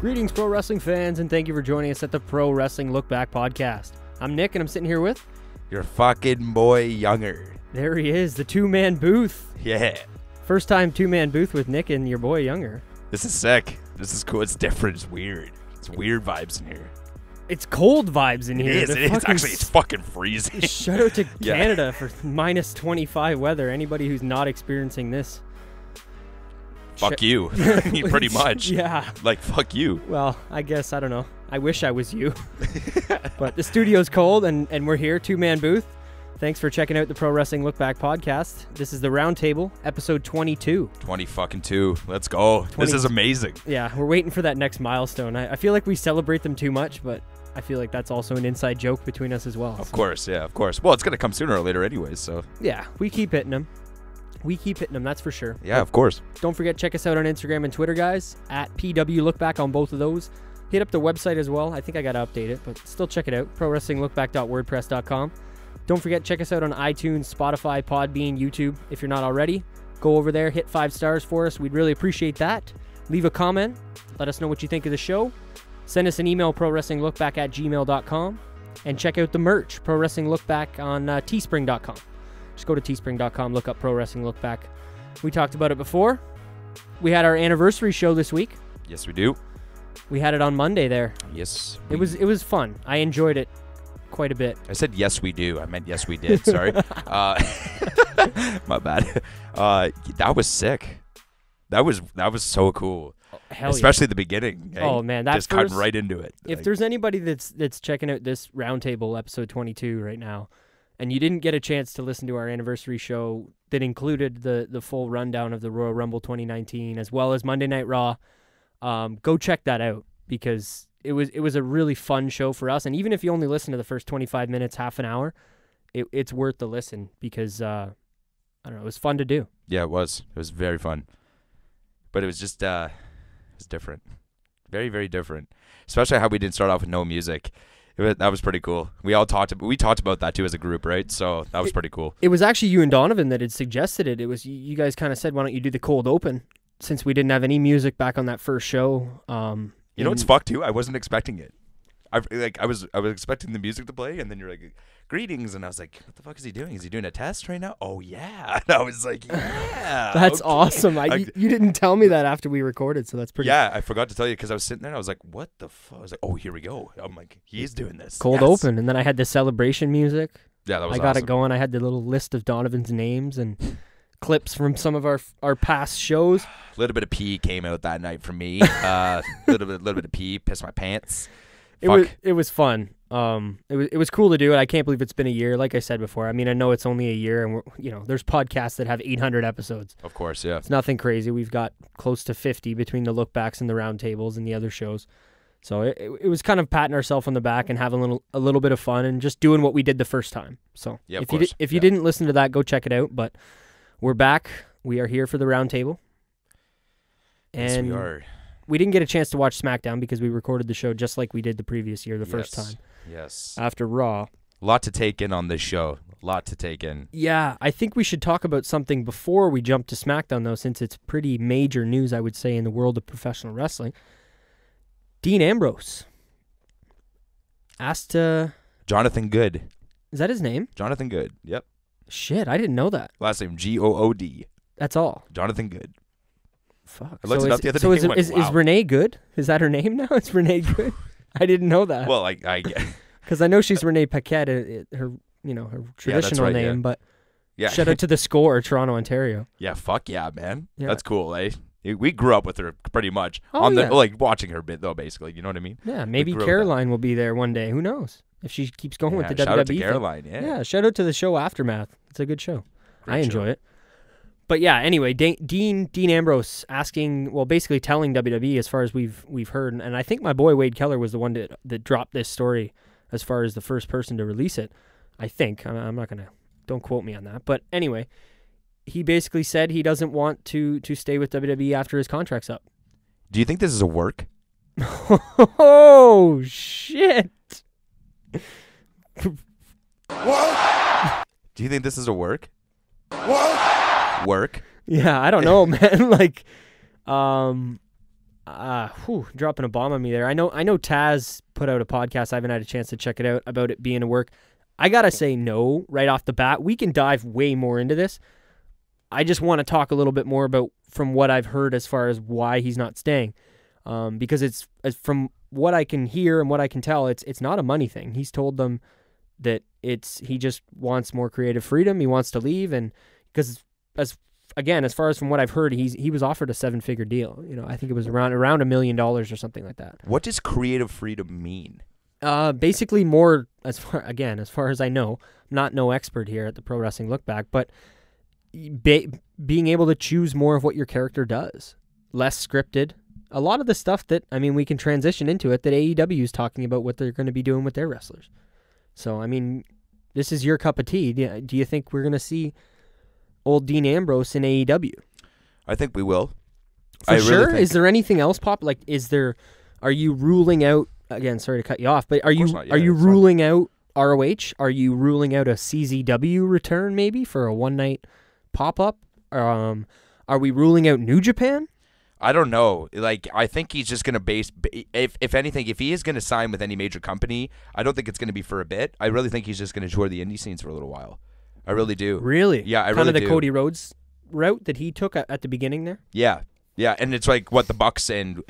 Greetings, pro wrestling fans, and thank you for joining us at the Pro Wrestling LookBack Podcast. I'm Nick, and I'm sitting here with... your fucking boy, Younger. There he is, the two-man booth. Yeah. First time two-man booth with Nick and your boy, Younger. This is sick. This is cool. It's different. It's weird. It's weird vibes in here. It's cold vibes in here. It is. Actually, it's fucking freezing. Shout out to Canada for minus 25 weather. Anybody who's not experiencing this... Fuck you. Pretty much. Yeah. Like, fuck you. Well, I guess, I don't know. I wish I was you. But the studio's cold, and we're here, two-man booth. Thanks for checking out the Pro Wrestling LookBack Podcast. This is the Roundtable, episode 22. 20 Let's go. This is amazing. Yeah, we're waiting for that next milestone. I feel like we celebrate them too much, but I feel like that's also an inside joke between us as well. Of course, yeah, of course. Well, it's going to come sooner or later anyways, so. Yeah, we keep hitting them. We keep hitting them, that's for sure. Yeah, of course. Don't forget, check us out on Instagram and Twitter, guys, at PWLookBack on both of those. Hit up the website as well. I think I got to update it, but still check it out, prowrestlinglookback.wordpress.com. Don't forget, check us out on iTunes, Spotify, Podbean, YouTube. If you're not already, go over there, hit 5 stars for us. We'd really appreciate that. Leave a comment. Let us know what you think of the show. Send us an email, prowrestlinglookback@gmail.com. And check out the merch, Pro Wrestling LookBack on teespring.com. Just go to teespring.com, look up Pro Wrestling LookBack. We talked about it before. We had our anniversary show this week. Yes, we do. We had it on Monday there. Yes. It was fun. I enjoyed it quite a bit. I said yes we do. I meant yes we did. Sorry. My bad. That was sick. That was so cool. Hell especially the beginning. Hey? Oh man, that's just cut right into it. If there's anybody that's checking out this Roundtable episode 22 right now, and you didn't get a chance to listen to our anniversary show that included the full rundown of the Royal Rumble 2019 as well as Monday Night Raw, go check that out because it was a really fun show for us. And even if you only listen to the first 25 minutes, half an hour, it's worth the listen because I don't know, it was fun to do. Yeah, it was. It was very fun, but it was just it was different, very very different. Especially how we didn't start off with no music. That was pretty cool. We talked about that too as a group, right? So that was pretty cool. It was actually you and Donovan that had suggested it. It was you guys kind of said, why don't you do the cold open since we didn't have any music back on that first show. You know what's fucked too? I wasn't expecting it. I was expecting the music to play, and then you're like, greetings, and I was like, what the fuck is he doing? Is he doing a test right now? Oh yeah. And I was like, yeah. That's awesome. You didn't tell me that after we recorded, so that's pretty. Yeah, I forgot to tell you because I was sitting there and I was like, what the fuck? I was like, oh, here we go. I'm like, he's doing this. Cold open, and then I had the celebration music. Yeah, that was. I got it going. I had the little list of Donovan's names and clips from some of our past shows. A little bit of pee came out that night for me. Little bit of pee, pissed my pants. It was fun. It was cool to do it. I can't believe it's been a year. Like I said before, I mean, I know it's only a year, and there's podcasts that have 800 episodes. Of course, yeah. It's nothing crazy. We've got close to 50 between the lookbacks and the roundtables and the other shows. So it was kind of patting ourselves on the back and having a little bit of fun and just doing what we did the first time. So yeah, if you didn't listen to that, go check it out. But we're back. We are here for the roundtable. Yes, we are. We didn't get a chance to watch SmackDown because we recorded the show just like we did the previous year, the first time. Yes. After Raw. A lot to take in on this show. A lot to take in. Yeah, I think we should talk about something before we jump to SmackDown, though, since it's pretty major news, I would say, in the world of professional wrestling. Dean Ambrose asked Jonathan Good. Is that his name? Jonathan Good, yep. Shit, I didn't know that. Last name, G-O-O-D. That's all. Jonathan Good. Fuck. I looked it up the other day. So is Renee Good? Is that her name now? It's Renee Good? I didn't know that. Well, I because I know she's Renee Paquette, her traditional name, but shout out to the Score, Toronto, Ontario. Yeah, fuck yeah, man. Yeah. That's cool, eh? We grew up with her pretty much. Watching her bit though, basically. You know what I mean? Yeah, maybe Caroline will be there one day. Who knows? If she keeps going with the WWE. Shout out to Caroline, Yeah, shout out to the show Aftermath. It's a good show. I enjoy it. But yeah, anyway, Dean Ambrose basically telling WWE as far as we've heard, and I think my boy Wade Keller was the one that dropped this story as far as the first person to release it. I think. I'm not gonna. Don't quote me on that. But anyway, he basically said he doesn't want to stay with WWE after his contract's up. Do you think this is a work? Oh shit! What? Do you think this is a work? What? Work? Yeah, I don't know, man. Like, Dropping a bomb on me there. I know Taz put out a podcast. I haven't had a chance to check it out about it being a work. I gotta say no right off the bat. We can dive way more into this. I just want to talk a little bit more about from what I've heard as far as why he's not staying, because it's from what I can hear and what I can tell, it's not a money thing. He's told them that he just wants more creative freedom. He wants to leave, and because as far as from what I've heard, he was offered a 7-figure deal. I think it was around $1 million or something like that. What does creative freedom mean? Basically more as far as I know, I'm no expert here at the Pro Wrestling LookBack, but being able to choose more of what your character does, less scripted. A lot of the stuff that we can transition into it that AEW is talking about what they're going to be doing with their wrestlers. So this is your cup of tea. Do you think we're going to see old Dean Ambrose in AEW? I think we will. For sure. Is there anything else pop? Like, are you ruling out? Again, sorry to cut you off, but are you ruling out ROH? Are you ruling out a CZW return maybe for a one-night pop-up? Are we ruling out New Japan? I don't know. Like, I think he's just going to if anything, if he is going to sign with any major company, I don't think it's going to be for a bit. I really think he's just going to tour the indie scenes for a little while. I really do. Really? Yeah, I really do. Kind of the Cody Rhodes route that he took at the beginning there? Yeah. Yeah, and it's like what the Bucks and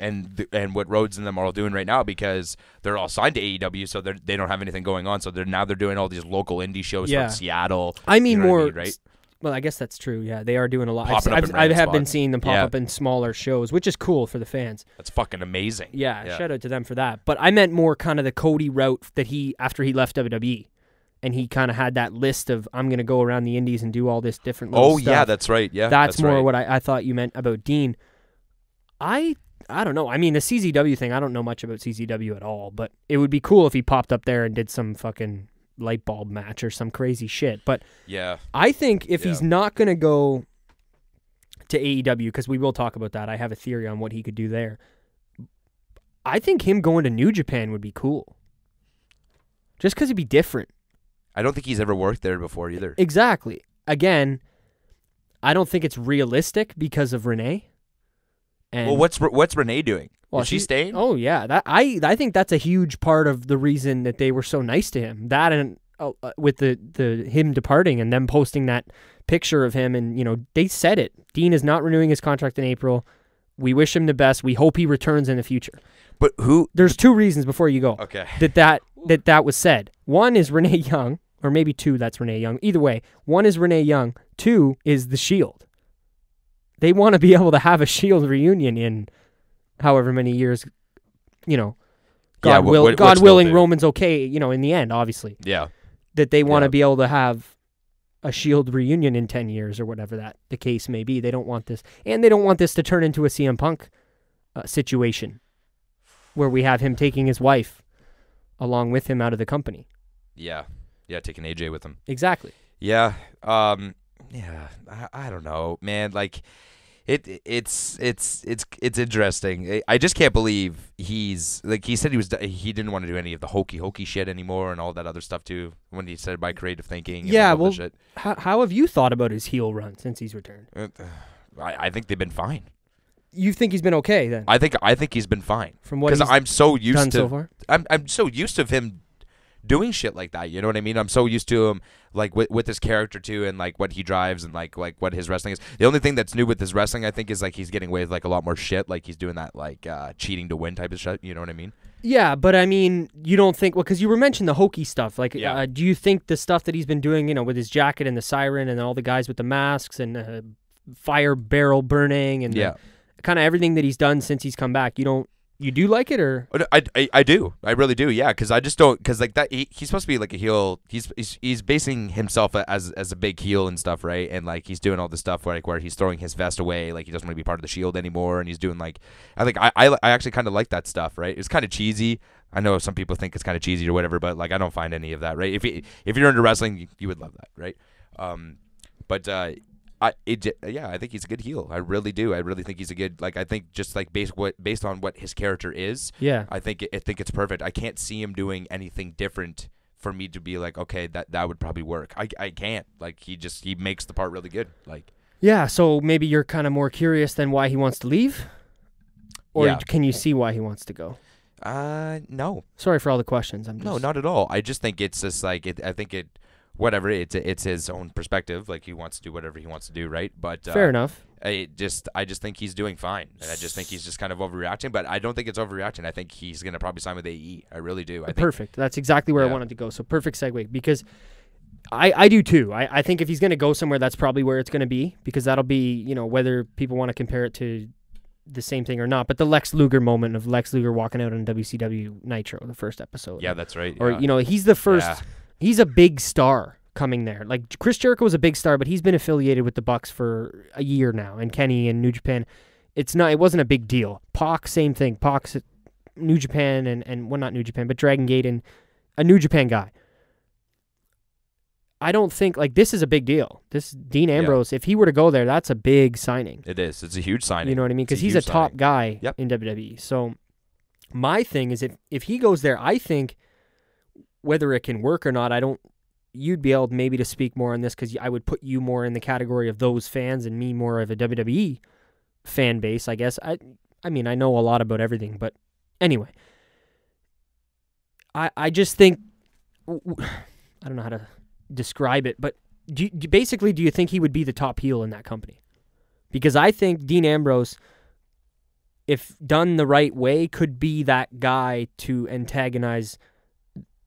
what Rhodes and them are all doing right now, because they're all signed to AEW, so they don't have anything going on. So they're doing all these local indie shows from Seattle. Right? Well, I guess that's true. Yeah, they are doing a lot. I have been seeing them pop up in smaller shows, which is cool for the fans. That's fucking amazing. Yeah, shout out to them for that. But I meant more kind of the Cody route that after he left WWE. And he kind of had that list of, I'm going to go around the indies and do all this different little stuff. Yeah, that's right. Yeah, that's more right. What I thought you meant about Dean. I don't know. The CZW thing, I don't know much about CZW at all, but it would be cool if he popped up there and did some fucking light bulb match or some crazy shit. But yeah, I think if he's not going to go to AEW, because we will talk about that, I have a theory on what he could do there. I think him going to New Japan would be cool. Just because it'd be different. I don't think he's ever worked there before either. Exactly. Again, I don't think it's realistic because of Renee. And well, what's Renee doing? Is she staying? Oh yeah, I think that's a huge part of the reason that they were so nice to him. That and with the him departing and them posting that picture of him, and they said it. Dean is not renewing his contract in April. We wish him the best. We hope he returns in the future. But who? There's two reasons before you go. Okay. That was said. One is Renee Young, or maybe two. That's Renee Young. Either way, one is Renee Young. Two is the Shield. They want to be able to have a Shield reunion in however many years, God willing, Roman's okay, in the end, obviously. Yeah. That they want to be able to have a Shield reunion in 10 years or whatever that the case may be. They don't want this. And they don't want this to turn into a CM Punk situation where we have him taking his wife along with him out of the company. Yeah. Yeah, taking AJ with him. Exactly. Yeah. Yeah, I don't know, man. Like, it's interesting. I just can't believe he's like he said he didn't want to do any of the hokey shit anymore and all that other stuff too. When he said by creative thinking. Yeah, well, shit. How have you thought about his heel run since he's returned? I think they've been fine. You think he's been okay then? I think he's been fine. From what he's I'm so used done to so far? I'm so used to him doing shit like that, you know what I mean? I'm so used to him, like, with his character, too, and, like, what he drives and, like what his wrestling is. The only thing that's new with his wrestling, I think, is, like, he's getting away with, like, a lot more shit. Like, he's doing that, like, cheating to win type of shit, you know what I mean? Yeah, but, you don't think... Well, because you were mentioning the hokey stuff. Like, do you think the stuff that he's been doing, with his jacket and the siren and all the guys with the masks and fire barrel burning and kind of everything that he's done since he's come back, you do like it, or? I do. I really do, yeah, because I just don't... Because, like, that he's supposed to be, like, a heel. He's basing himself as a big heel and stuff, right? And, like, he's doing all this stuff where he's throwing his vest away, like, he doesn't want to be part of the Shield anymore, and he's doing, like... I actually kind of like that stuff, right? It's kind of cheesy. I know some people think it's kind of cheesy or whatever, but, like, I don't find any of that, right? If you're into wrestling, you would love that, right? I think he's a good heel. I really do. I really think he's a good, like, I think just like based on what his character is. Yeah. I think it's perfect. I can't see him doing anything different for me to be like, okay, that would probably work. I can't. Like, he makes the part really good. Like. Yeah. So maybe you're kind of more curious than why he wants to leave. Or Yeah. can you see why he wants to go? No. Sorry for all the questions. No, not at all. I just think it's just like I think whatever. It's his own perspective. Like he wants to do whatever he wants to do, right? But Fair enough. I just think he's doing fine, and I just think he's just kind of overreacting. But I don't think it's overreacting. I think he's gonna probably sign with AE. I really do. I think, perfect. That's exactly where I wanted to go. So perfect segue, because I do too. I think if he's gonna go somewhere, that's probably where it's gonna be, because that'll be, whether people want to compare it to the same thing or not. But the Lex Luger moment of Lex Luger walking out on WCW Nitro, the first episode. Yeah, that's right. Or yeah. He's the first. Yeah. He's a big star coming there. Like Chris Jericho was a big star, but he's been affiliated with the Bucks for a year now, and Kenny and New Japan. It wasn't a big deal. Pac, same thing. Pac's New Japan and well, not New Japan, but Dragon Gate, and a New Japan guy. I don't think, this is a big deal. This Dean Ambrose, if he were to go there, that's a big signing. It is. It's a huge signing. You know what I mean? Because he's a top guy in WWE. So my thing is, if he goes there, I think whether it can work or not, you'd be able maybe to speak more on this, because I would put you more in the category of those fans and me more of a WWE fan base, I guess. I mean, I know a lot about everything, but anyway. I just think, I don't know how to describe it, but do you think he would be the top heel in that company? Because I think Dean Ambrose, if done the right way, could be that guy to antagonize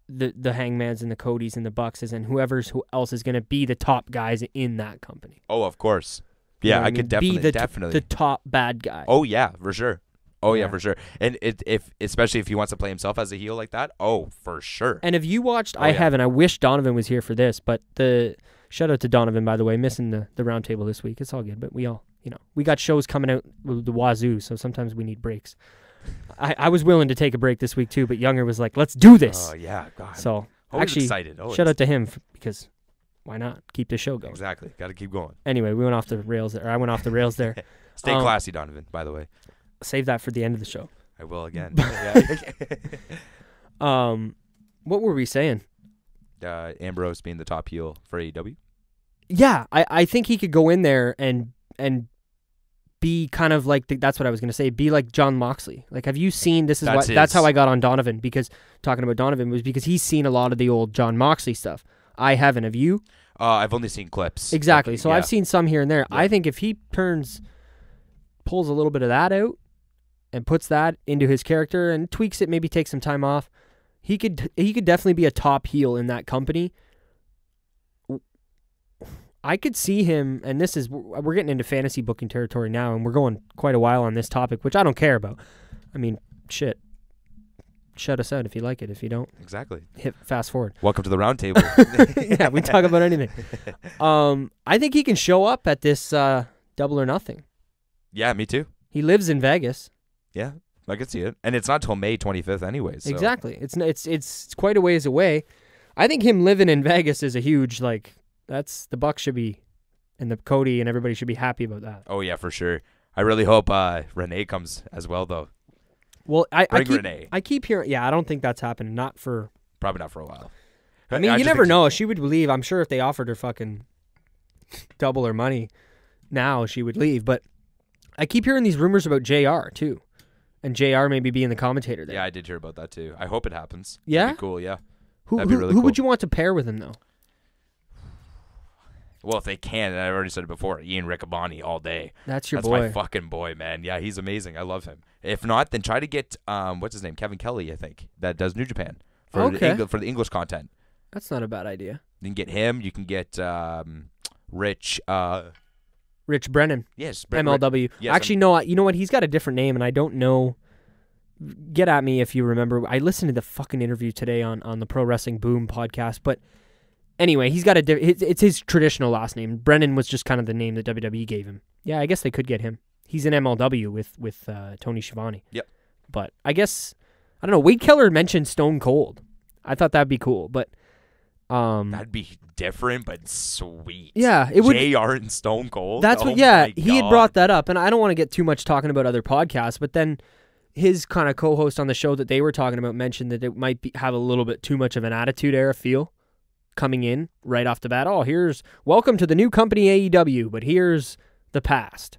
the Hangmans and the Codys and the Bucks and who else is going to be the top guys in that company. Oh, of course. Yeah, I could definitely be the top bad guy. Oh yeah, for sure. Oh yeah, for sure. And especially if he wants to play himself as a heel like that, for sure. And if you watched, I haven't. I wish Donovan was here for this, but shout out to Donovan, by the way, missing the roundtable this week. It's all good, but we all, we got shows coming out with the wazoo, so sometimes we need breaks. I was willing to take a break this week too, but Younger was like, "Let's do this." Oh yeah, God. So actually excited. Shout out to him because why not keep the show going? Exactly, got to keep going. Anyway, we went off the rails there. I went off the rails there. Stay classy, Donovan. By the way. Save that for the end of the show. I will again. What were we saying? Ambrose being the top heel for AEW. Yeah, I think he could go in there and be kind of like that's what I was going to say. Be like Jon Moxley. Like, have you seen? That's how I got on Donovan, because talking about Donovan was because he's seen a lot of the old Jon Moxley stuff. I haven't. Have you? I've only seen clips. Exactly. So I've seen some here and there. Yeah. I think if he pulls a little bit of that out and puts that into his character and tweaks it, maybe takes some time off, he could definitely be a top heel in that company. I could see him, and we're getting into fantasy booking territory now, and we're going quite a while on this topic, which I don't care about. I mean, shit. Shut us out if you like it. If you don't, exactly. Hit fast forward. Welcome to the round table. Yeah, we talk about anything. I think he can show up at this Double or Nothing. Yeah, me too. He lives in Vegas. Yeah, I can see it, and it's not till May 25th, anyways. So. Exactly. It's quite a ways away. I think him living in Vegas is a huge the Bucks should be, and the Cody and everybody should be happy about that. Oh yeah, for sure. I really hope Renee comes as well, though. Well, Renee. I keep hearing. Yeah, I don't think that's happening. Probably not for a while. I mean, you never know. She would leave. I'm sure if they offered her fucking double her money now, she would leave. But I keep hearing these rumors about JR too, and JR maybe being the commentator there. Yeah, I did hear about that too. I hope it happens. Yeah, that'd be cool. Yeah, that'd be really cool. Who would you want to pair with him though? Well, if they can, and I've already said it before, Ian Riccaboni all day. That's boy. That's my fucking boy, man. Yeah, he's amazing. I love him. If not, then try to get what's his name, Kevin Kelly, I think, that does New Japan for the English content. That's not a bad idea. You can get him. You can get Rich Brennan. Yes, MLW. Yes, actually, no. You know what? He's got a different name, and I don't know. Get at me if you remember. I listened to the fucking interview today on the Pro Wrestling Boom podcast, but. Anyway, he's got it's his traditional last name. Brennan was just kind of the name that WWE gave him. Yeah, I guess they could get him. He's in MLW with Tony Schiavone. Yep. But I guess, I don't know, Wade Keller mentioned Stone Cold. I thought that'd be cool, but... that'd be different, but sweet. Yeah, it would... JR and Stone Cold? That's what, yeah, he had brought that up, and I don't want to get too much talking about other podcasts, but then his kind of co-host on the show that they were talking about mentioned that it might have a little bit too much of an Attitude Era feel. Coming in right off the bat, here's welcome to the new company AEW, but here's the past.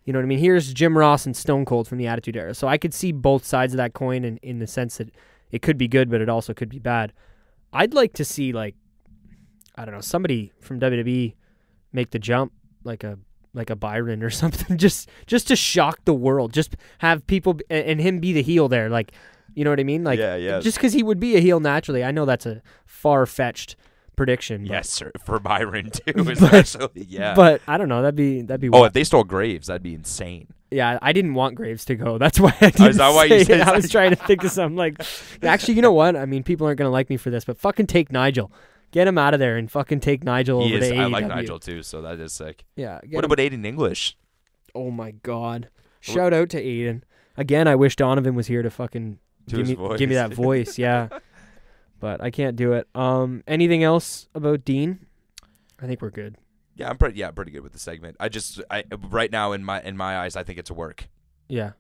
You know what I mean? Here's Jim Ross and Stone Cold from the Attitude Era. So I could see both sides of that coin in the sense that it could be good, but it also could be bad. I'd like to see, like, I don't know, somebody from WWE make the jump, like a Byron or something, just to shock the world. Just have people and him be the heel there, like, you know what I mean? Like, just because he would be a heel naturally. I know that's a far-fetched prediction. Yes, sir. For Byron too, especially. Yeah. But I don't know. That'd be. Oh, if they stole Graves, that'd be insane. Yeah, I didn't want Graves to go. That's why I didn't is that why you said I was trying to think of something like. Actually, you know what? I mean, people aren't gonna like me for this, but fucking take Nigel. Get him out of there and fucking take Nigel over to AEW. I like Nigel too, so that is sick. Yeah. What about Aiden English? Oh my God! Shout out to Aiden. Again, I wish Donovan was here to fucking give me that voice. Yeah. But I can't do it. Anything else about Dean? I think we're good. Yeah, I'm pretty good with the segment. I right now in my eyes, I think it's a work. Yeah.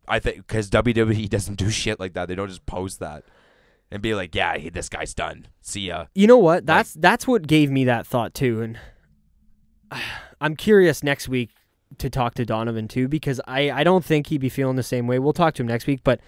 I think because WWE doesn't do shit like that. They don't just post that and be like, yeah, this guy's done. See ya. You know what? That's what gave me that thought too. And I'm curious next week to talk to Donovan too, because I don't think he'd be feeling the same way. We'll talk to him next week, but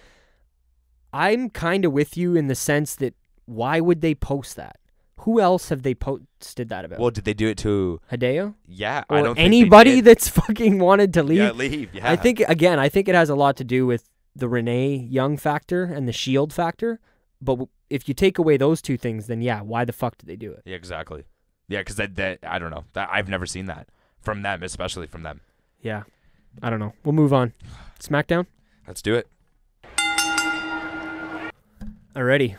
I'm kind of with you in the sense that why would they post that? Who else have they posted that about? Well, did they do it to Hideo? Yeah, or I don't think anybody that's fucking wanted to leave. Yeah, leave. Yeah, I think it has a lot to do with the Renee Young factor and the Shield factor. But if you take away those two things, then yeah, why the fuck did they do it? Yeah, exactly. Yeah, because that I don't know. I've never seen that from them, especially from them. Yeah, I don't know. We'll move on. SmackDown. Let's do it. Alrighty.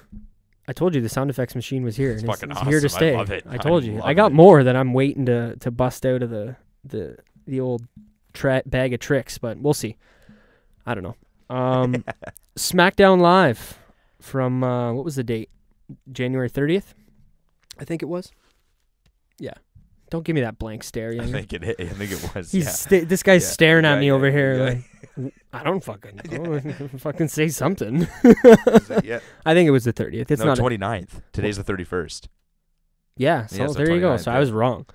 I told you the sound effects machine was here. It's and fucking it's awesome. here to stay. I love it. I told you. I got more that I'm waiting to bust out of the old bag of tricks, but we'll see. I don't know. SmackDown Live from what was the date? January 30th, I think it was. Yeah. Don't give me that blank stare. I think it was. This guy's staring at me over here. Like, I don't fucking know. Fucking say something. I think it was the 30th. It's not 29th. Today's the 31st. Yeah, so there you go. So I was wrong.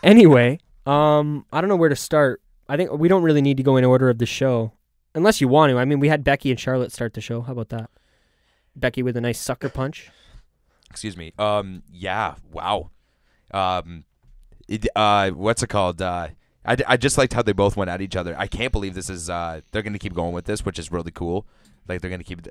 Anyway, I don't know where to start. I think we don't really need to go in order of the show. Unless you want to. I mean, we had Becky and Charlotte start the show. How about that? Becky with a nice sucker punch. Excuse me. Yeah. Wow. What's it called? I just liked how they both went at each other. I can't believe this is. They're gonna keep going with this, which is really cool. Like they're gonna keep the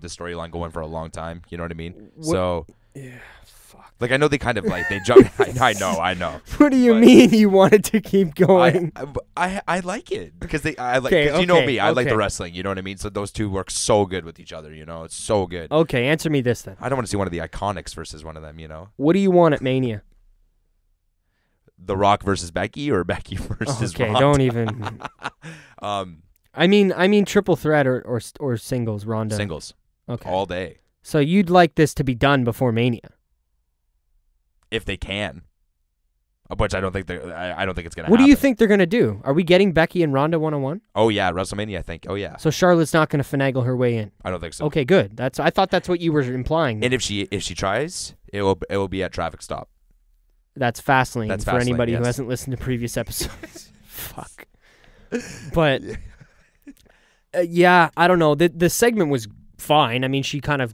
storyline going for a long time. You know what I mean? So yeah, fuck. Like I know they kind of like they jumped. I know. What do you mean you wanted to keep going? I like it because you know me. I like the wrestling. You know what I mean? So those two work so good with each other. You know, it's so good. Okay, answer me this then. I don't want to see one of the Iconics versus one of them. You know. What do you want at Mania? The Rock versus Becky or Becky versus Okay, Ronda? don't even. I mean triple threat or singles, Ronda. Singles. Okay. All day. So you'd like this to be done before Mania? If they can. Which I don't think it's gonna happen. What do you think they're gonna do? Are we getting Becky and Ronda 1-on-1? Oh yeah, WrestleMania I think. Oh yeah. So Charlotte's not gonna finagle her way in? I don't think so. Okay, good. I thought that's what you were implying. And if she tries, it will be at traffic stop. That's Fastlane for anybody yes. who hasn't listened to previous episodes. Fuck. But yeah, I don't know. The segment was fine. I mean, she kind of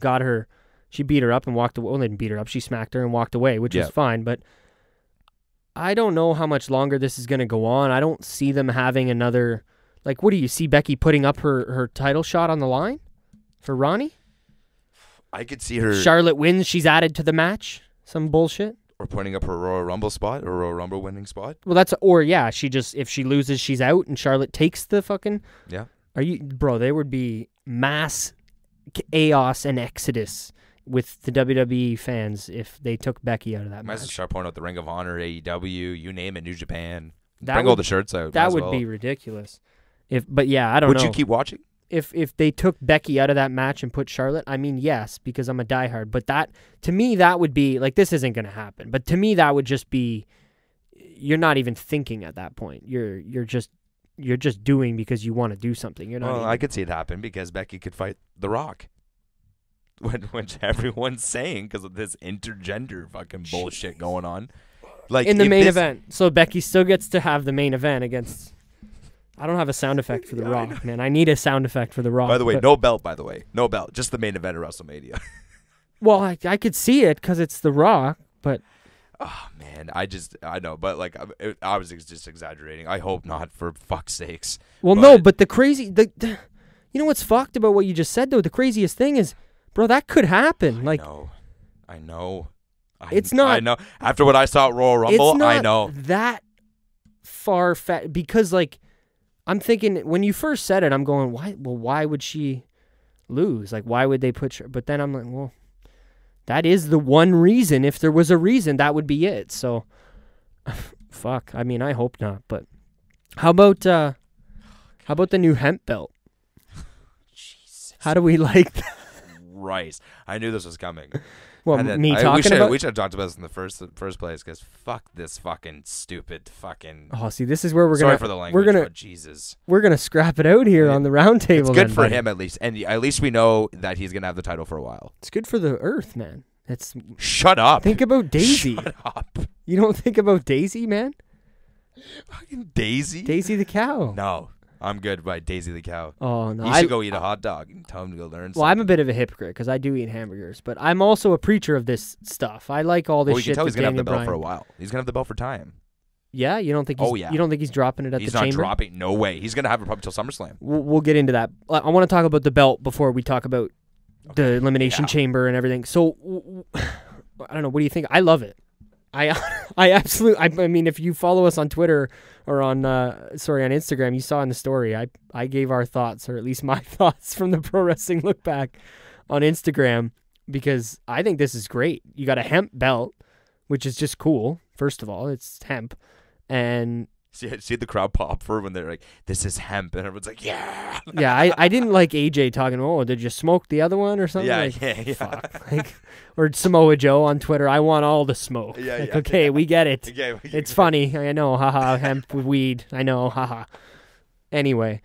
she beat her up and walked away. Well, didn't beat her up. She smacked her and walked away, which is fine. But I don't know how much longer this is going to go on. I don't see them having another. Like, what do you see Becky putting up her title shot on the line for Ronnie? I could see her. Charlotte wins. She's added to the match. Some bullshit. Or putting up her Royal Rumble spot or Royal Rumble winning spot. Well, if she loses, she's out, and Charlotte takes the fucking. Yeah. Bro? There would be mass chaos and exodus with the WWE fans if they took Becky out of that match. Might as well start pouring out the Ring of Honor, AEW, you name it, New Japan. Bring all the shirts out. That would be ridiculous. But yeah, I don't know. Would you keep watching? If they took Becky out of that match and put Charlotte, I mean, yes, because I'm a diehard. But to me, that would be, like, this isn't going to happen. But to me, that would just be, you're not even thinking at that point. You're just doing because you want to do something. You're not. Well, I could see it happen because Becky could fight The Rock. Which everyone's saying because of this intergender fucking bullshit going on. Like in the main event. So Becky still gets to have the main event against... I don't have a sound effect for The Rock, man. I need a sound effect for The Rock. By the way, no belt, No belt. Just the main event of WrestleMania. Well, I could see it because it's The Rock, but... Oh, man. I know. But, like, I was just exaggerating. I hope not, for fuck's sakes. Well, no, but the crazy... you know what's fucked about what you just said, though? The craziest thing is, bro, that could happen. I know. It's not... I know. After what I saw at Royal Rumble, I know. That far-fetched... Because, like... I'm thinking, when you first said it, I'm going, why? Well, why would she lose? Like, why would they put her? But then I'm like, well, that is the one reason. If there was a reason, that would be it. So, fuck. I mean, I hope not. But how about the new hemp belt? Jesus. How do we like that? Christ. I knew this was coming. Well, we should have talked about this in the first place, because fuck this fucking stupid fucking. Oh, see, this is where we're Sorry gonna. for the language. But Jesus. We're gonna scrap it out here on the round table. It's good then, for buddy. him at least, and at least we know that he's gonna have the title for a while. It's good for the Earth, man. It's. Shut up. Think about Daisy. Shut up. You don't think about Daisy, man? Fucking Daisy. Daisy the cow. No. I'm good by Daisy the cow. Oh, no. You should go eat a hot dog and tell him to go learn something. Well, I'm a bit of a hypocrite because I do eat hamburgers, but I'm also a preacher of this stuff. I like all this shit. You can tell he's going to have the belt Bryan. for a while. He's going to have the belt for time. Yeah? You don't think you don't think he's dropping it at the chamber? He's not dropping. No way. He's going to have it probably till SummerSlam. We'll get into that. I want to talk about the belt before we talk about the Elimination Chamber and everything. So, I don't know. What do you think? I love it. I mean, if you follow us on Twitter or on Instagram, you saw in the story, I gave our thoughts, or at least my thoughts from the Pro Wrestling Lookback on Instagram, because I think this is great. You got a hemp belt, which is just cool. First of all, it's hemp, and see the crowd pop for when they're like, "This is hemp," and everyone's like, "Yeah." Yeah, I didn't like AJ talking. Oh, did you smoke the other one or something? Yeah, like, fuck. Like, or Samoa Joe on Twitter. I want all the smoke. Yeah, like, yeah. Okay, we get it. Okay, It's funny. I know. Haha. Hemp with weed. I know. Haha. Anyway,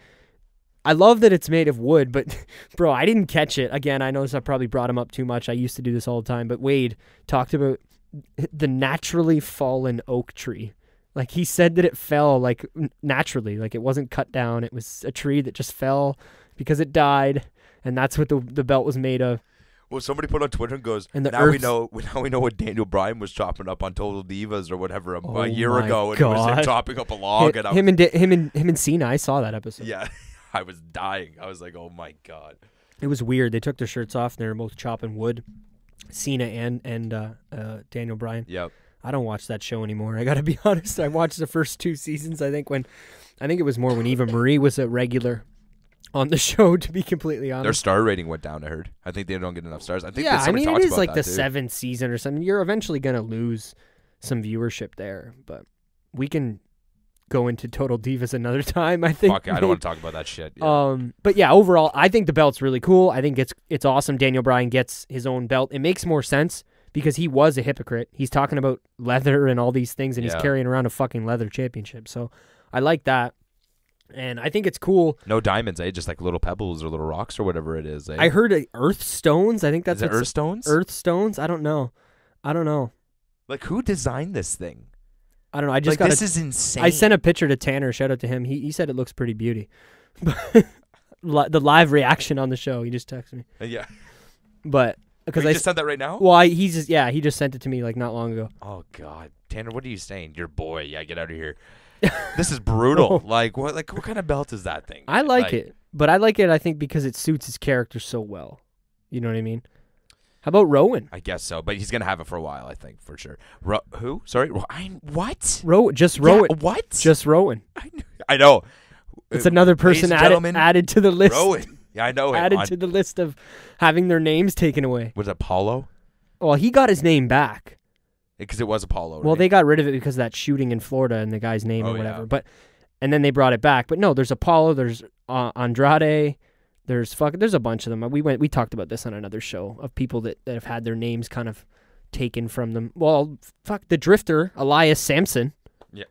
I love that it's made of wood, but bro, I didn't catch it. Again, I know I probably brought him up too much. I used to do this all the time, but Wade talked about the naturally fallen oak tree. Like, he said that it fell, like, naturally. Like, it wasn't cut down. It was a tree that just fell because it died, and that's what the belt was made of. Well, somebody put on Twitter and goes, now we know what Daniel Bryan was chopping up on Total Divas or whatever a year ago, and it was him chopping up a log. Him and Cena, I saw that episode. Yeah, I was dying. I was like, oh, my God. It was weird. They took their shirts off, and they were both chopping wood, Cena and Daniel Bryan. Yep. I don't watch that show anymore. I got to be honest. I watched the first 2 seasons. I think it was more when Eva Marie was a regular on the show, to be completely honest. Their star rating went down, I heard. I think they don't get enough stars. I think it is like the 7th season or something. You're eventually going to lose some viewership there, but we can go into Total Divas another time, I think. Fuck, I don't want to talk about that shit. Yeah. But yeah, overall, I think the belt's really cool. I think it's awesome. Daniel Bryan gets his own belt. It makes more sense because he was a hypocrite. He's talking about leather and all these things, and he's carrying around a fucking leather championship. So I like that. And I think it's cool. No diamonds, eh? Just like little pebbles or little rocks or whatever it is, eh? I heard earth stones. I think that's Earth stones? Earth stones? I don't know. Like, who designed this thing? I don't know. I just this is insane. I sent a picture to Tanner. Shout out to him. He said it looks pretty beauty. The live reaction on the show. He just texted me. Yeah. But because I just sent that right now. Well, he just sent it to me like not long ago. Oh God, Tanner, what are you saying? Your boy. Yeah, get out of here. This is brutal. Like what? Like what kind of belt is that thing? I like it, but I like it. I think because it suits his character so well. You know what I mean? How about Rowan? I guess so, but he's gonna have it for a while. I think for sure. Who? Sorry. What? Just Rowan. Yeah, what? Just Rowan. I know. It's another person added to the list. Rowan. Yeah, I know. Added to the list of having their names taken away. Was it Apollo? Well, he got his name back. Because it was Apollo. Well, right? they got rid of it because of that shooting in Florida and the guy's name or whatever. Yeah. But and then they brought it back. But no, there's Apollo. There's Andrade. There's a bunch of them. We talked about this on another show of people that have had their names kind of taken from them. Well, the Drifter, Elias Sampson. Yeah.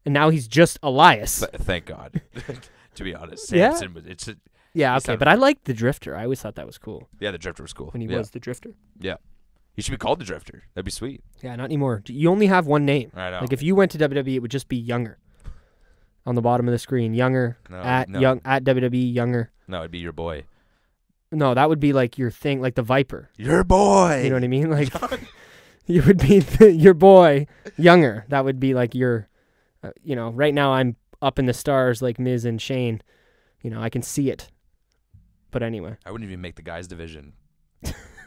And now he's just Elias. Thank God. To be honest, Sampson was. But I liked the Drifter. I always thought that was cool. Yeah, the Drifter was cool. When he was the Drifter. Yeah. He should be called the Drifter. That'd be sweet. Yeah, not anymore. You only have one name. I know. Like if you went to WWE, it would just be Younger. on the bottom of the screen. Younger at WWE Younger. No, it'd be your boy. No, that would be like your thing, like the Viper. Your boy. You know what I mean? Like you would be your boy Younger. That would be like your, right now I'm up in the stars like Miz and Shane. I can see it. But anyway. I wouldn't even make the guys division.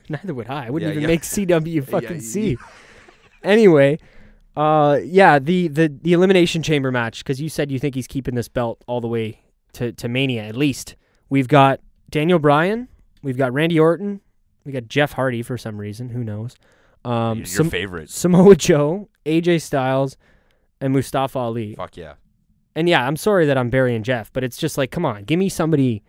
Neither would I. I wouldn't even make CW fucking C. Anyway, the Elimination Chamber match, because you said you think he's keeping this belt all the way to Mania at least. We've got Daniel Bryan, we've got Randy Orton, we got Jeff Hardy for some reason, who knows. Your favorite. Samoa Joe, AJ Styles, and Mustafa Ali. Fuck yeah. And yeah, I'm sorry that I'm burying Jeff, but it's just like, come on, give me somebody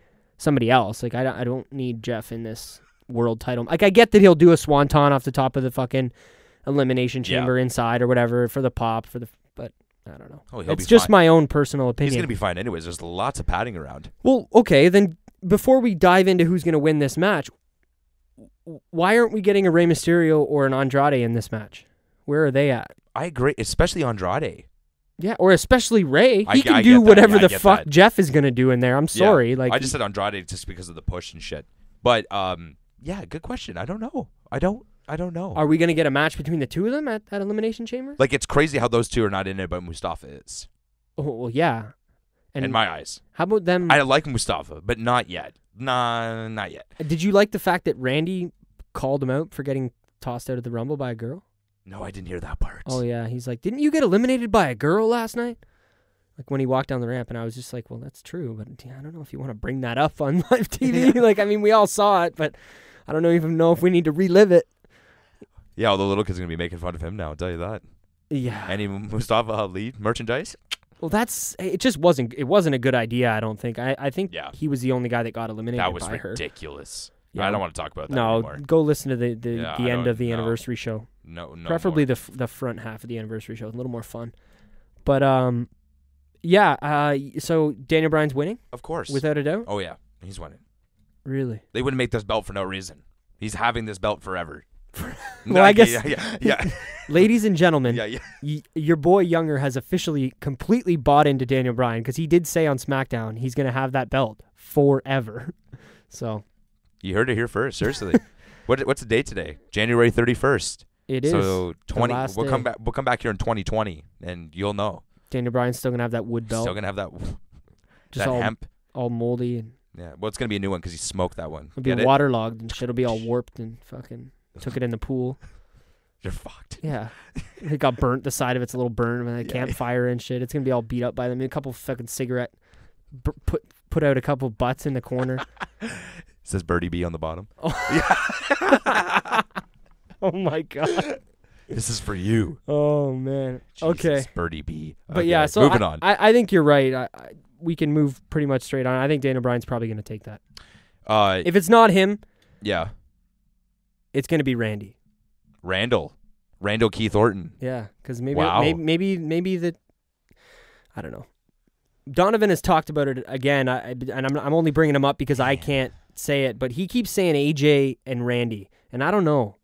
else. Like I don't need Jeff in this world title. Like I get that he'll do a swanton off the top of the fucking Elimination Chamber inside or whatever for the pop, but I don't know. It's just my own personal opinion. He's going to be fine anyways. There's lots of padding around. Well, okay, then before we dive into who's going to win this match, why aren't we getting a Rey Mysterio or an Andrade in this match? Where are they at? I agree, especially Andrade. Yeah, or especially Ray. He can do whatever the fuck Jeff is going to do in there. I'm sorry. I just said Andrade just because of the push and shit. But, yeah, good question. I don't know. I don't know. Are we going to get a match between the two of them at Elimination Chamber? Like, it's crazy how those two are not in it, but Mustafa is. Oh, well, yeah. And in my eyes. How about them? I like Mustafa, but not yet. Nah, not yet. Did you like the fact that Randy called him out for getting tossed out of the Rumble by a girl? No, I didn't hear that part. Oh, yeah. He's like, didn't you get eliminated by a girl last night? Like, when he walked down the ramp, and I was just like, well, that's true, but I don't know if you want to bring that up on live TV. Like, I mean, we all saw it, but I don't even know if we need to relive it. Yeah, all the little kids are going to be making fun of him now, I'll tell you that. Yeah. Any Mustafa Ali merchandise? Well, it wasn't a good idea, I don't think. I think he was the only guy that got eliminated by her. That was ridiculous. Yeah. I don't want to talk about that anymore. No, go listen to the end of the anniversary show. No. Preferably the front half of the anniversary show. A little more fun. But, so Daniel Bryan's winning? Of course. Without a doubt? Oh, yeah. He's winning. Really? They wouldn't make this belt for no reason. He's having this belt forever. Well, I guess. Yeah. Ladies and gentlemen, your boy Younger has officially completely bought into Daniel Bryan because he did say on SmackDown he's going to have that belt forever. So. You heard it here first. Seriously. What's the date today? January 31st. It is. So 20. We'll come back. We'll come back here in 2020, and you'll know. Daniel Bryan's still gonna have that wood belt. Still gonna have that. Just that hemp. All moldy and. Yeah. Well, it's gonna be a new one because he smoked that one. It'll be waterlogged and shit. It'll be all warped and fucking took it in the pool. You're fucked. Yeah. It got burnt. The side of it's a little burnt with a campfire and shit. It's gonna be all beat up by them. A couple fucking cigarette. Put out a couple butts in the corner. It says Birdie B on the bottom. Oh. Oh my god. This is for you. Oh man. Jesus, okay. Birdie B. Okay. But yeah, so moving on. I think you're right. We can move pretty much straight on. I think Daniel Bryan's probably going to take that. If it's not him, it's going to be Randy. Randall Keith Orton. Yeah, because maybe the. I don't know. Donovan has talked about it again, and I'm only bringing him up because I can't say it, but he keeps saying AJ and Randy, and I don't know.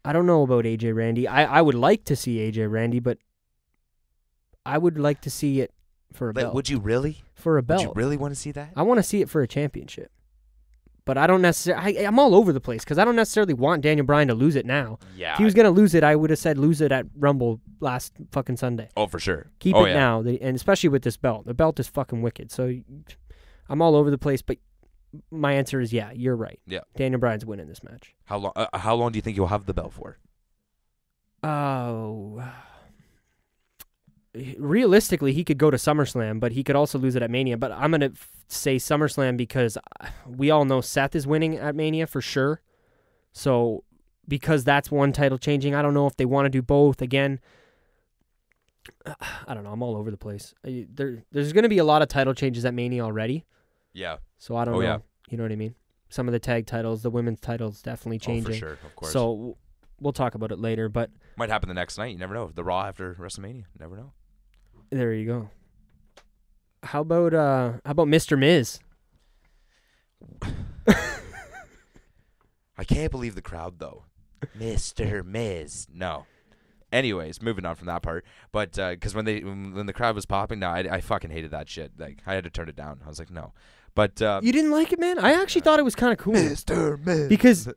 I don't know about AJ Randy. I would like to see AJ Randy, but I would like to see it for a belt. Would you really? For a belt. Would you really want to see that? I want to see it for a championship. But I don't necessarily... I'm all over the place because I don't necessarily want Daniel Bryan to lose it now. Yeah. If he was going to lose it, I would have said lose it at Rumble last fucking Sunday. Oh, for sure. Keep it now, and especially with this belt. The belt is fucking wicked. So I'm all over the place, but my answer is you're right. Yeah. Daniel Bryan's winning this match. How long do you think you'll have the belt for? Oh... Realistically, he could go to SummerSlam, but he could also lose it at Mania. But I'm going to say SummerSlam because we all know Seth is winning at Mania for sure. So because that's one title changing, I don't know if they want to do both again. I don't know. I'm all over the place. There's going to be a lot of title changes at Mania already. Yeah. So I don't know. Yeah. You know what I mean? Some of the tag titles, the women's titles definitely changing. Oh, for sure. Of course. So we'll talk about it later. But might happen the next night. You never know. The Raw after WrestleMania. You never know. There you go. How about Mr. Miz? I can't believe the crowd though. Mr. Miz. No. Anyways, moving on from that part. But because when the crowd was popping, no, I fucking hated that shit. Like I had to turn it down. I was like, no. But you didn't like it, man? I actually thought it was kind of cool. Mr. Miz. Because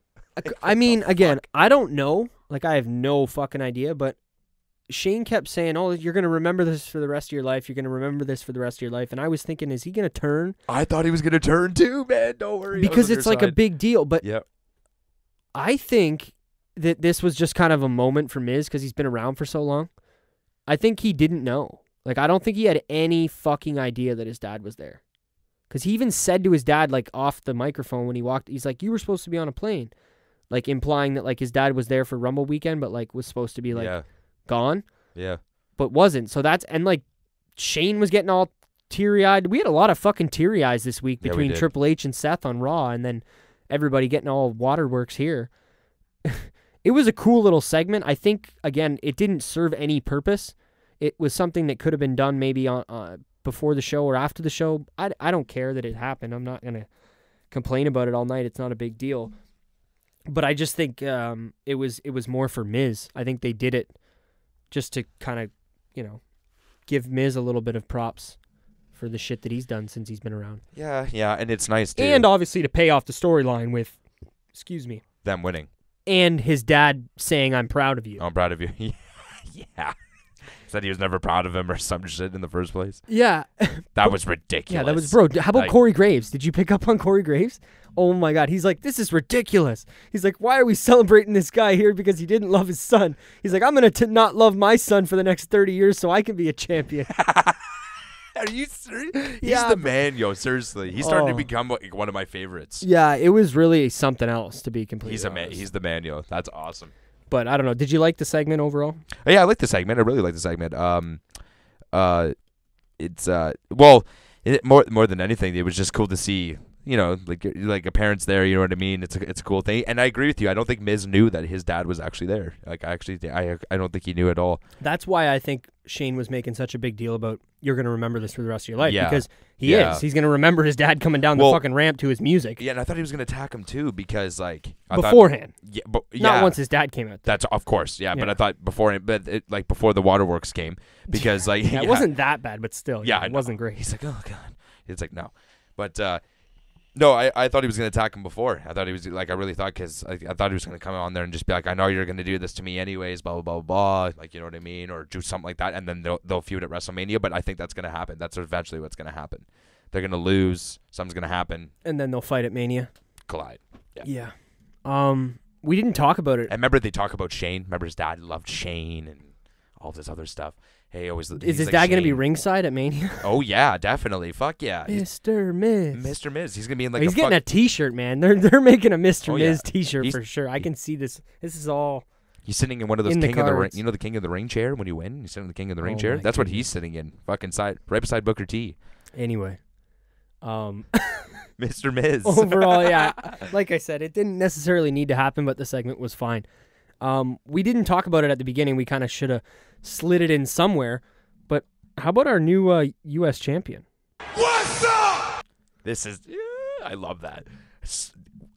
I mean, again, I don't know. Like I have no fucking idea, but Shane kept saying, "Oh, you're going to remember this for the rest of your life. You're going to remember this for the rest of your life." And I was thinking, is he going to turn? I thought he was going to turn too, man. Don't worry. Because it's like a big deal. But yeah. I think that this was just kind of a moment for Miz because he's been around for so long. I think he didn't know. Like, I don't think he had any fucking idea that his dad was there. Because he even said to his dad, like, off the microphone when he walked, he's like, "You were supposed to be on a plane." Like, implying that, like, his dad was there for Rumble weekend, but, like, was supposed to be, like, gone. Yeah. But wasn't. So that's, and, like, Shane was getting all teary-eyed. We had a lot of fucking teary eyes this week between Triple H and Seth on Raw, and then everybody getting all waterworks here. It was a cool little segment. I think, again, it didn't serve any purpose. It was something that could have been done maybe on before the show or after the show. I don't care that it happened. I'm not going to complain about it all night. It's not a big deal. But I just think it was more for Miz. I think they did it just to kind of, give Miz a little bit of props for the shit that he's done since he's been around. Yeah, and it's nice, too. And obviously to pay off the storyline with, them winning. And his dad saying, "I'm proud of you." I'm proud of you. Yeah. Said he was never proud of him or some shit in the first place. Yeah. That was ridiculous. Yeah, that was, bro. How about Corey Graves? Did you pick up on Corey Graves? Oh my God. He's like, "This is ridiculous." He's like, "Why are we celebrating this guy here because he didn't love his son?" He's like, "I'm going to not love my son for the next 30 years so I can be a champion." Are you serious? He's the man, yo. Seriously. He's starting to become one of my favorites. Yeah, it was really something else, to be completely honest. He's the man, yo. That's awesome. But I don't know. Did you like the segment overall? Yeah, I like the segment. I really like the segment. It's more than anything, it was just cool to see, like a parent's there. You know what I mean? It's a cool thing. And I agree with you. I don't think Miz knew that his dad was actually there. Like I don't think he knew at all. That's why I think Shane was making such a big deal about, "You're going to remember this for the rest of your life." Yeah. Because he is. He's going to remember his dad coming down the fucking ramp to his music. Yeah, and I thought he was going to attack him too because beforehand. Not once his dad came out. That's of course, yeah. But I thought before the waterworks came because it wasn't that bad, but still, it wasn't great. He's like, "Oh God," it's like no, but. No, I thought he was going to attack him before. I thought he was I really thought because I thought he was going to come on there and just be like, "I know you're going to do this to me anyways, blah, blah, blah, blah." Like, you know what I mean? Or do something like that. And then they'll feud at WrestleMania. But I think that's going to happen. That's eventually what's going to happen. They're going to lose. Something's going to happen. And then they'll fight at Mania. Collide. Yeah. We didn't talk about it. I remember they talk about Shane. Remember his dad loved Shane and all this other stuff. Hey, always. Is his dad going to be ringside at Mania? Oh yeah, definitely. Fuck yeah, Mr. Miz. Mr. Miz. He's gonna be in he's getting a T-shirt, man. They're making a Mr. Miz T-shirt for sure. I can see this. This is all. He's sitting in one of those King of the Ring. You know the King of the Ring chair when you win. He's sitting in the King of the Ring chair. That's what he's sitting in. Fucking right beside Booker T. Anyway, Mr. Miz. Overall, yeah. Like I said, it didn't necessarily need to happen, but the segment was fine. We didn't talk about it at the beginning. We kind of should have slid it in somewhere. But how about our new U.S. champion? What's up? I love that.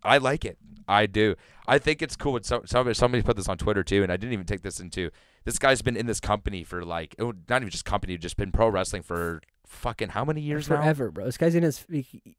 I like it. I do. I think it's cool. Somebody put this on Twitter too, and I didn't even take this into. This guy's been in this company for not even just company, just been pro wrestling for fucking how many years now? Forever, bro. This guy's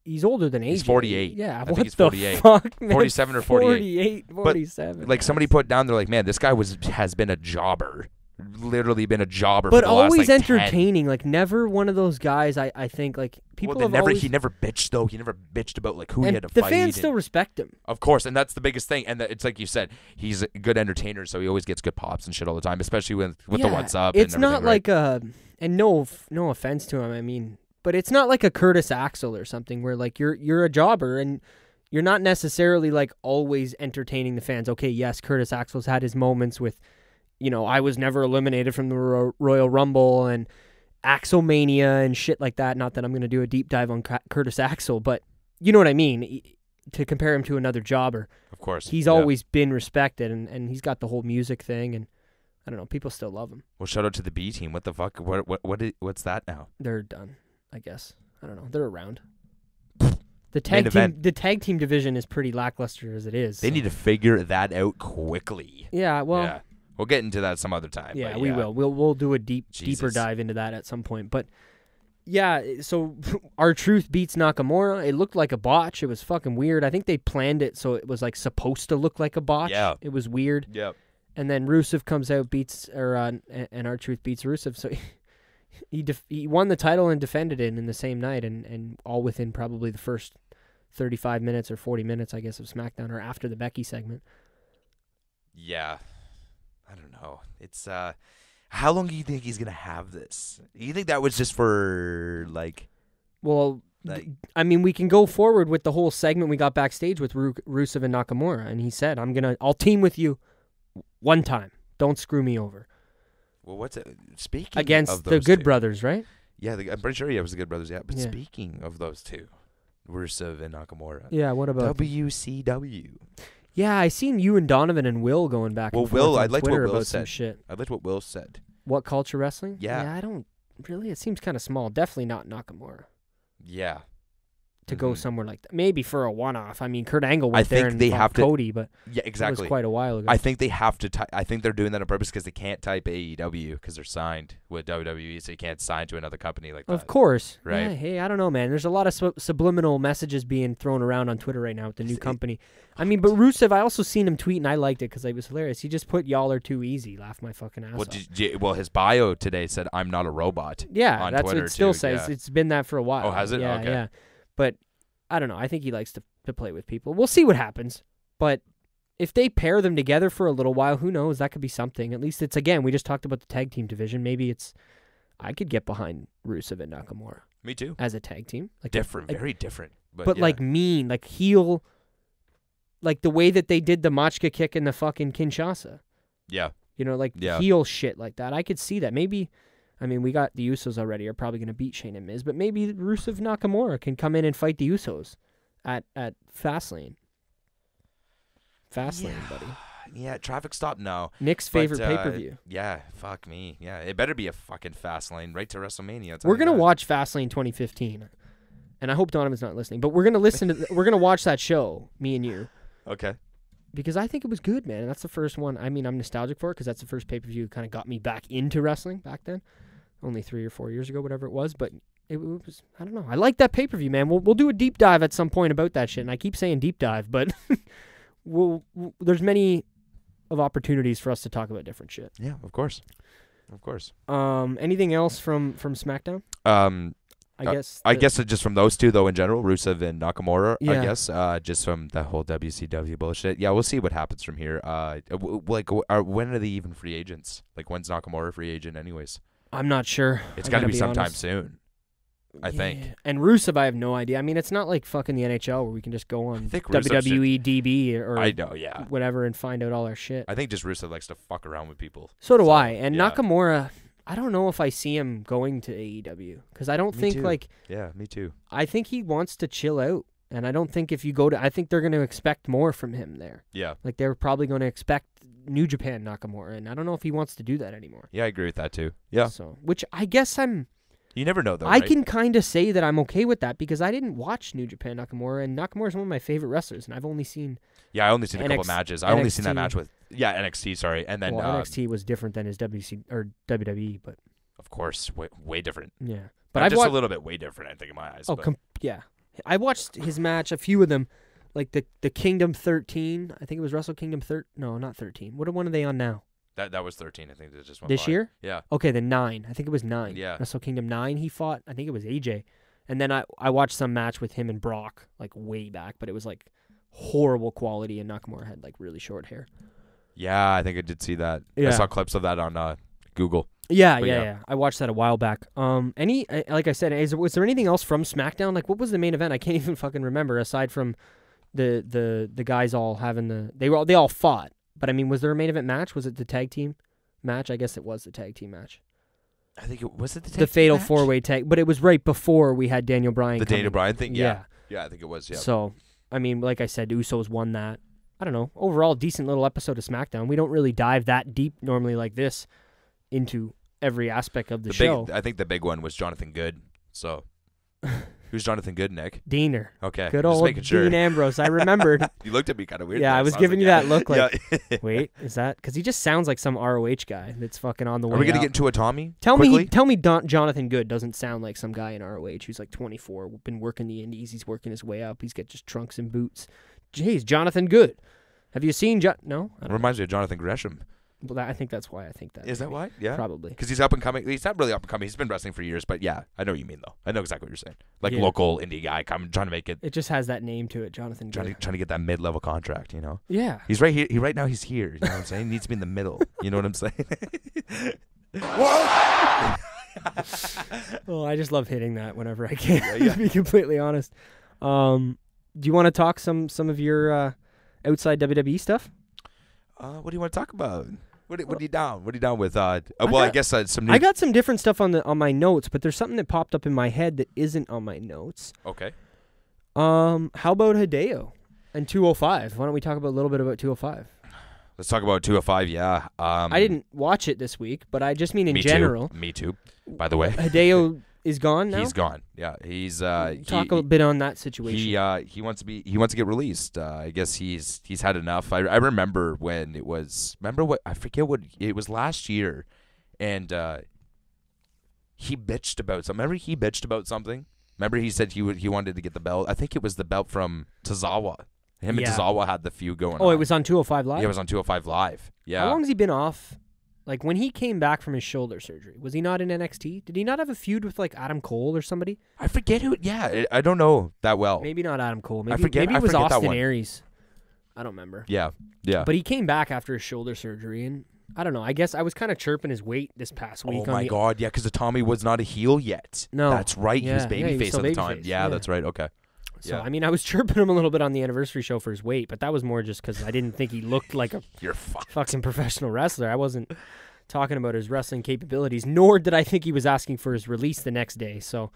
he's older than AJ. He's 48. Yeah, I think he's 48. Fuck, man? 47 or 48. 47. But, like somebody put down, they're like, man, this guy has been a jobber. Literally been a jobber but for the last always like, entertaining 10. Like never one of those guys I think like people have always... he never bitched though. He never bitched about like who he had to the fight. The fans still respect him. Of course, and that's the biggest thing. And it's like you said, he's a good entertainer, so he always gets good pops and shit all the time, especially with the what's up. It's and not like right? And no offense to him, I mean, but it's not like a Curtis Axel or something where like you're a jobber and you're not necessarily like always entertaining the fans. Okay, yes, Curtis Axel's had his moments with I was never eliminated from the Royal Rumble and Axelmania and shit like that. Not that I'm going to do a deep dive on Curtis Axel, but you know what I mean? To compare him to another jobber. Of course. He's always been respected, and he's got the whole music thing, and I don't know, people still love him. Well, shout out to the B team. What the fuck? What's that now? They're done, I guess. I don't know. They're around. The tag team division is pretty lackluster as it is. They need to figure that out quickly. Yeah, well... Yeah. We'll get into that some other time. Yeah, but we will. We'll do a deeper Jesus. dive into that at some point. But yeah, so R-Truth beats Nakamura. It looked like a botch. It was fucking weird. I think they planned it so it was like supposed to look like a botch. Yeah. It was weird. Yep. And then Rusev comes out, and R-Truth beats Rusev. So he won the title and defended it in the same night, and all within probably the first 35 minutes or 40 minutes, I guess, of SmackDown, or after the Becky segment. Yeah. I don't know. It's how long do you think he's gonna have this? Do you think that was just for like? Well, Like- I mean, we can go forward with the whole segment we got backstage with Rusev and Nakamura, and he said, I'll team with you one time. Don't screw me over. Well, what's it? Speaking Against of the those Good two, Brothers, right? Yeah, I'm pretty sure it was the Good Brothers. Yeah, but Yeah. speaking of those two, Rusev and Nakamura. Yeah, what about... WCW. Yeah, I seen you and Donovan and Will going back and Well, forth Will, on I liked what Twitter Will about some said. shit. I liked what Will said. What, Culture Wrestling? Yeah. I don't... Really? It seems kind of small. Definitely not Nakamura. Yeah. To go Mhm. somewhere like that. Maybe for a one-off. I mean, Kurt Angle I went there think and they fought have to- Cody, but Yeah, it exactly. was quite a while ago. I think they have to. I think they're doing that on purpose because they can't type AEW because they're signed with WWE, so you can't sign to another company like that. Of course. Right. Yeah, hey, I don't know, man. There's a lot of subliminal messages being thrown around on Twitter right now with the new company. I mean, but Rusev, I also seen him tweet, and I liked it because it was hilarious. He just put, y'all are too easy. Laugh my fucking ass off. Well, his bio today said, "I'm not a robot." Yeah, on that's Twitter what it still too, says. yeah. It's been that for a while. Oh, has it? Yeah, Okay. yeah. But I don't know. I think he likes to play with people. We'll see what happens. But if they pair them together for a little while, who knows? That could be something. At least it's, again, we just talked about the tag team division. Maybe it's, I could get behind Rusev and Nakamura Me too. as a tag team. Like Different, very different. But yeah. like mean, like heel, like the way that they did the Machka kick in the fucking Kinshasa. Yeah. You know, like Yeah. heel shit like that. I could see that. Maybe, I mean, we got the Usos already are probably going to beat Shane and Miz, but maybe Rusev Nakamura can come in and fight the Usos at Fastlane. Fastlane, buddy. Yeah, traffic stop. No. Nick's But, favorite pay-per-view. Yeah, fuck me. Yeah, it better be a fucking fast lane right to WrestleMania. We're going to watch Fastlane 2015. And I hope Donovan's not listening, but we're going to listen to we're going to watch that show, me and you. Okay. Because I think it was good, man. That's the first one. I mean, I'm nostalgic for it because that's the first pay-per-view that kind of got me back into wrestling back then. Only 3 or 4 years ago, whatever it was. But it was, I don't know. I like that pay-per-view, man. We'll do a deep dive at some point about that shit. And I keep saying deep dive, but there's many of opportunities for us to talk about different shit. Yeah, of course. Of course. Anything else from SmackDown? I guess just from those two, though, in general, Rusev and Nakamura, Yeah. I guess, just from the whole WCW bullshit. Yeah, we'll see what happens from here. When are they even free agents? Like, when's Nakamura free agent anyways? I'm not sure. It's I got to gotta be sometime honest. soon, I think. Yeah. And Rusev, I have no idea. I mean, it's not like fucking the NHL where we can just go on think Rusev WWE DB or I know, yeah. whatever and find out all our shit. I think just Rusev likes to fuck around with people. So do I. And yeah. Nakamura, I don't know if I see him going to AEW because I don't Me think too. like Yeah, me too. I think he wants to chill out. And I don't think if you go to, I think they're going to expect more from him there. Yeah. Like they're probably going to expect New Japan Nakamura, and I don't know if he wants to do that anymore. Yeah, I agree with that too. Yeah. So, which I guess You never know, though, I right? can kind of say that I'm okay with that because I didn't watch New Japan Nakamura, and Nakamura is one of my favorite wrestlers, and I've only seen. Yeah, I only seen a couple NXT matches. I only seen that NXT. match with NXT. Sorry, and then NXT was different than his WC or WWE, but of course, way different. yeah. But But I've just watched. a little bit way different, I think, in my eyes. Oh, but yeah. I watched his match, a few of them, like the Kingdom 13. I think it was Wrestle Kingdom 13. No, not 13. What one are they on now? that was 13. I think they just went This by. year? Yeah. Okay, then 9. I think it was 9. Yeah. Wrestle Kingdom 9 he fought. I think it was AJ. And then I watched some match with him and Brock, like way back, but it was like horrible quality, and Nakamura had like really short hair. Yeah, I think I did see that. Yeah. I saw clips of that on Google. Yeah, But yeah, yeah. I watched that a while back. Like I said, was there anything else from SmackDown? Like, what was the main event? I can't even fucking remember. Aside from the guys all having they all fought. But I mean, was there a main event match? Was it the tag team match? I guess it was the tag team match. I think it was The fatal four-way tag, but it was right before we had Daniel Bryan. The Daniel Bryan thing. Yeah. Yeah, I think it was. Yeah. So, I mean, like I said, Usos won that. I don't know. Overall, decent little episode of SmackDown. We don't really dive that deep normally like this into every aspect of the show. I think the big one was Jonathan Good. So Who's Jonathan Good, Nick? Diener. Okay. Good just old making sure. Dean Ambrose. I remembered. You looked at me kind of weird. Yeah, there, I was so giving you like, that look like, yeah. wait, is that? Because he just sounds like some ROH guy that's fucking on the way Are we going to out. get into a Tommy? Tell quickly? me Jonathan Good doesn't sound like some guy in ROH who's like 24, been working the indies, he's working his way up, he's got just trunks and boots. Jeez, Jonathan Good. Have you seen No? I don't Reminds me of Jonathan Gresham. Well, I think that's why I think that. Is that why? Yeah. Probably. Because he's up and coming. He's not really up and coming. He's been wrestling for years, but yeah, I know what you mean, though. I know exactly what you're saying. Like Yeah. local indie guy trying to make it, It just has that name to it, Jonathan Good. trying to get that mid-level contract, you know? Yeah. He's right here. Right now, he's here. You know what I'm saying? He needs to be in the middle. You know what I'm saying? What? Well, I just love hitting that whenever I can, Yeah. to be completely honest. Do you want to talk some of your outside WWE stuff? What do you want to talk about? What are you down? What are you down with? I guess some new. I got some different stuff on my notes, but there's something that popped up in my head that isn't on my notes. Okay. How about Hideo and 205? Why don't we talk a little bit about 205? Let's talk about 205. Yeah. I didn't watch it this week, but I just mean in general. Me too. By the way, Hideo is gone now. he's gone. Yeah, he's Talk a bit on that situation. he wants to get released. I guess he's had enough. I remember when it was. I forget what it was last year, and he bitched about something. Remember he bitched about something. Remember he said he wanted to get the belt. I think it was the belt from Tozawa. Him and Tozawa had the feud going on. Oh, it was on 205 Live? Yeah, it was on 205 Live. Yeah. How long has he been off? Like, when he came back from his shoulder surgery, was he not in NXT? Did he not have a feud with, like, Adam Cole or somebody? I forget who. Yeah, I don't know that well. Maybe not Adam Cole. Maybe, I forget maybe it was that Austin one. Aries. I don't remember. Yeah. But he came back after his shoulder surgery, and I don't know. I guess I was kind of chirping his weight this past week. Oh, my God. Yeah, because Tommy was not a heel yet. No. That's right. Yeah, he was he was babyface still at the time. babyface, Yeah, yeah. that's right. Okay. So, Yeah. I mean, I was chirping him a little bit on the anniversary show for his weight, but that was more just because I didn't think he looked like a You're fucked. fucking professional wrestler. I wasn't talking about his wrestling capabilities, nor did I think he was asking for his release the next day. So,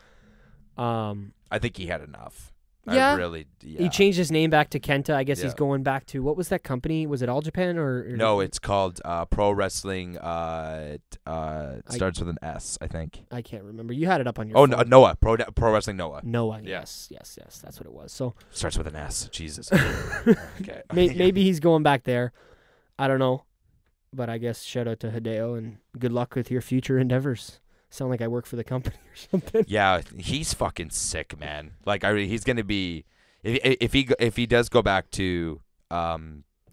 I think he had enough. Yeah. I really. Yeah. he changed his name back to Kenta. I guess he's Yeah. going back to, what was that company? Was it All Japan or No, it's called Pro Wrestling. It starts with an S, I think. I can't remember. You had it up on your Oh, phone. Noah. Pro Wrestling Noah. Noah. Yeah. Yes. That's what it was. So Starts with an S. Jesus. Okay. maybe he's going back there. I don't know. But I guess shout out to Hideo and good luck with your future endeavors. Sound like I work for the company or something. Yeah, he's fucking sick, man. Like he's gonna be if he does go back to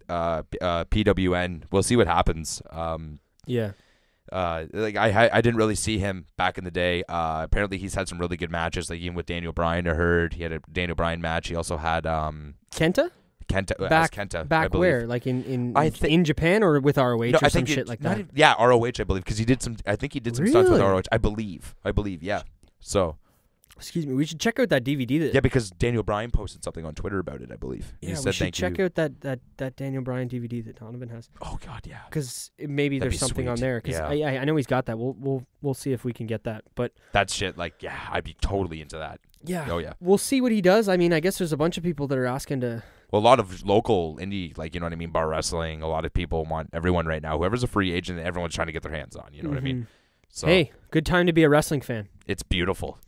PWN, we'll see what happens. Yeah. Like I didn't really see him back in the day. Apparently he's had some really good matches, like even with Daniel Bryan. I heard he had a Daniel Bryan match. He also had Kenta? Kenta. Back Kenta. I back believe. where? Like in in Japan or with ROH No, or I some think shit like that? Yeah, ROH, I believe, because he did some. I think he did some stunts with Really? ROH. I believe. Yeah. So. Excuse me. We should check out that DVD. Yeah, because Daniel Bryan posted something on Twitter about it, I believe. Yeah, He we said should thank check you. out that Daniel Bryan DVD that Donovan has. Oh God, yeah. Because maybe That'd there's be something on sweet. there. Because Yeah. I know he's got that. We'll see if we can get that. But That shit, like, yeah, I'd be totally into that. yeah, Oh yeah. we'll see what he does. I mean, I guess there's a bunch of people that are asking to. Well, a lot of local indie, like, you know what I mean, bar wrestling. A lot of people want everyone right now. Whoever's a free agent, everyone's trying to get their hands on. You know what I mean? So Hey, good time to be a wrestling fan. it's beautiful.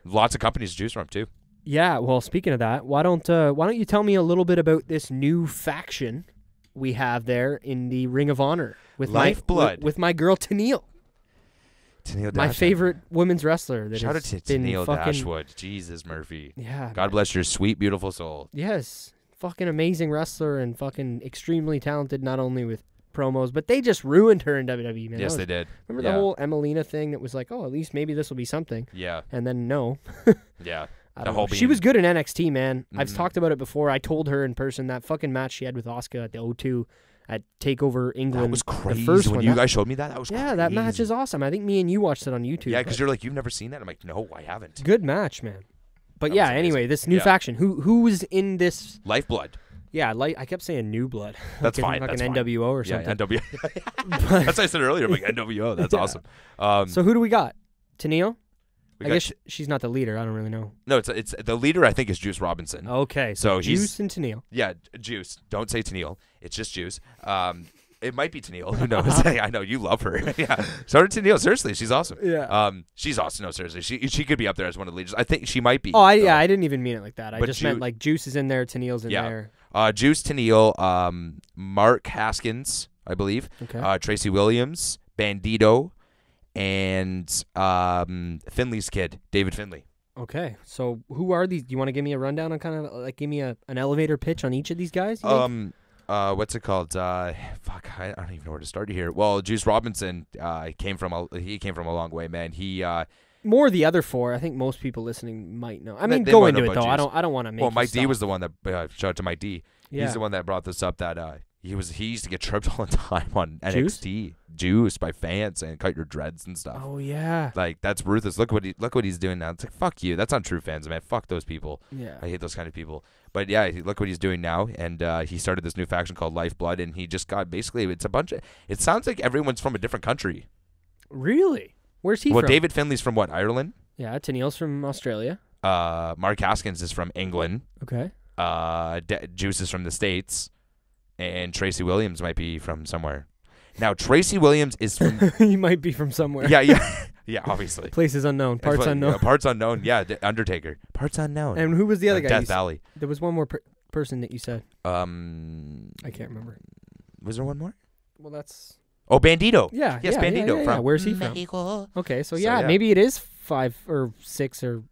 Lots of companies to choose from too. Yeah. Well, speaking of that, why don't you tell me a little bit about this new faction we have there in the Ring of Honor with Lifeblood. with my girl Tenille, Tennille my Dashwood. favorite women's wrestler. That Shout out has to been Tennille fucking, Dashwood. Jesus, Murphy. Yeah. God bless your sweet, beautiful soul. Yes. Fucking amazing wrestler and fucking extremely talented, not only with promos, but they just ruined her in WWE, man. Yes, they did. Remember the whole Emelina thing that was like, oh, at least maybe this will be something. Yeah. And then no. Yeah. I The don't whole know. She being- was good in NXT, man. I've Mhm. talked about it before. I told her in person that fucking match she had with Asuka at the O2 at TakeOver England. That was crazy. The first when one, you that- guys showed me that, that was yeah, crazy. that match is awesome. I think me and you watched it on YouTube. Yeah, but because you're like, you've never seen that? I'm like, no, I haven't. good match, man. But That yeah, was amazing. anyway, this new Yeah. faction. Who's in this? Lifeblood. Yeah, I kept saying New Blood. That's Like fine. Like That's an fine. NWO or Yeah, something. NWO. But- That's what I said earlier. I'm like, NWO. That's Yeah. awesome. So who do we got? Tenille? we I got guess she's not the leader. I don't really know. no, it's the leader. I think is Juice Robinson. Okay, So he's- Juice and Tenille. Yeah, Juice. Don't say Tennille. It's just Juice. It might be Tennille. Who knows? I know you love her. Yeah. So did Tennille. Seriously, she's awesome. Yeah. She's awesome. No, seriously, she could be up there as one of the leaders. I think she might be. Oh, I didn't even mean it like that. I But just meant like Juice is in there, Tennille's in there. Juice, Tennille, Mark Haskins, I believe. Okay. Tracy Williams, Bandito, and Finley's kid, David Finley. Okay. So who are these? Do you want to give me a rundown on kind of like give me an elevator pitch on each of these guys? What's it called? I don't even know where to start here. Well, Juice Robinson came from a long way, man. He more the other four. I think most people listening might know. I mean, they go might into know it though. about Juice. I don't want to make. Well, Mike stop. D was the one that shout out to Mike D. Yeah. He's the one that brought this up. That he used to get tripped all the time on NXT Juice by fans and cut your dreads and stuff. Oh yeah. Like that's ruthless. Look what he's doing now. It's like fuck you. That's not true fans, man. Fuck those people. Yeah. I hate those kind of people. But yeah, look what he's doing now. And he started this new faction called Lifeblood, and he just got basically it's a bunch of. It sounds like everyone's from a different country. Really? Where's he from? Well, David Finley's from what? Ireland. Yeah, Tennille's from Australia. Mark Haskins is from England. Okay. Juice is from the States, and Tracy Williams might be from somewhere. Now Tracy Williams is from. He might be from somewhere. Yeah, obviously. Places unknown, parts unknown. Parts unknown. Yeah, Undertaker. Parts unknown. And who was the other guy? Death Valley. There was one more person that you said. I can't remember. Was there one more? Well, that's. Oh, Bandito. Yeah. Yes, yeah, Bandito. Yeah. From Where's he from? Mexico. Okay, so yeah. maybe it is 5 or 6 or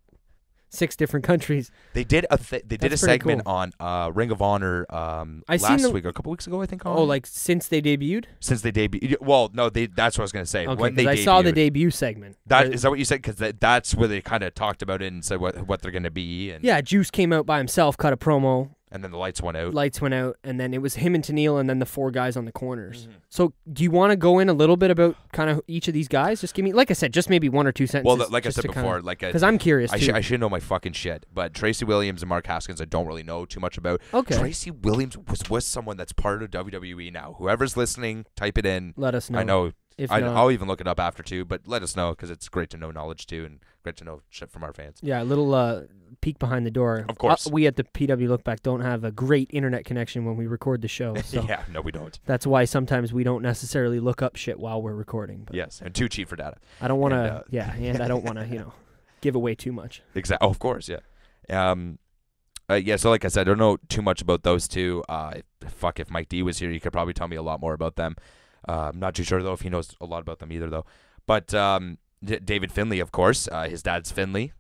6 different countries. They did a segment cool. on Ring of Honor last week or a couple weeks ago, I think. Oh, like since they debuted? Since they debuted. Well, no, that's what I was going to say. Okay, when they I saw the debut segment. Is that what you said? Because that's where they kind of talked about it and said what they're going to be. And yeah, Juice came out by himself, cut a promo. And then the lights went out. And then it was him and Tennille, and then the 4 guys on the corners. Mm-hmm. So, do you want to go in a little bit about kind of each of these guys? Just give me, like I said, just maybe 1 or 2 sentences. Well, like I said before, because I'm curious too. I should know my fucking shit. But Tracy Williams and Mark Haskins, I don't really know too much about. Okay. Tracy Williams was someone that's part of WWE now. Whoever's listening, type it in. Let us know. I know. If I'll even look it up after too, but let us know because it's great to know knowledge too, and great to know shit from our fans. Yeah, a little peek behind the door. Of course. We at the PW Lookback don't have a great internet connection when we record the show. So yeah, no, we don't. That's why sometimes we don't necessarily look up shit while we're recording. But yes, and too cheap for data. I don't want to. And I don't want to, give away too much. Exactly. Oh, of course, yeah. So like I said, I don't know too much about those two. If Mike D was here, he could probably tell me a lot more about them. I'm not too sure, though, if he knows a lot about them either, though. But David Finley, of course. His dad's Finley,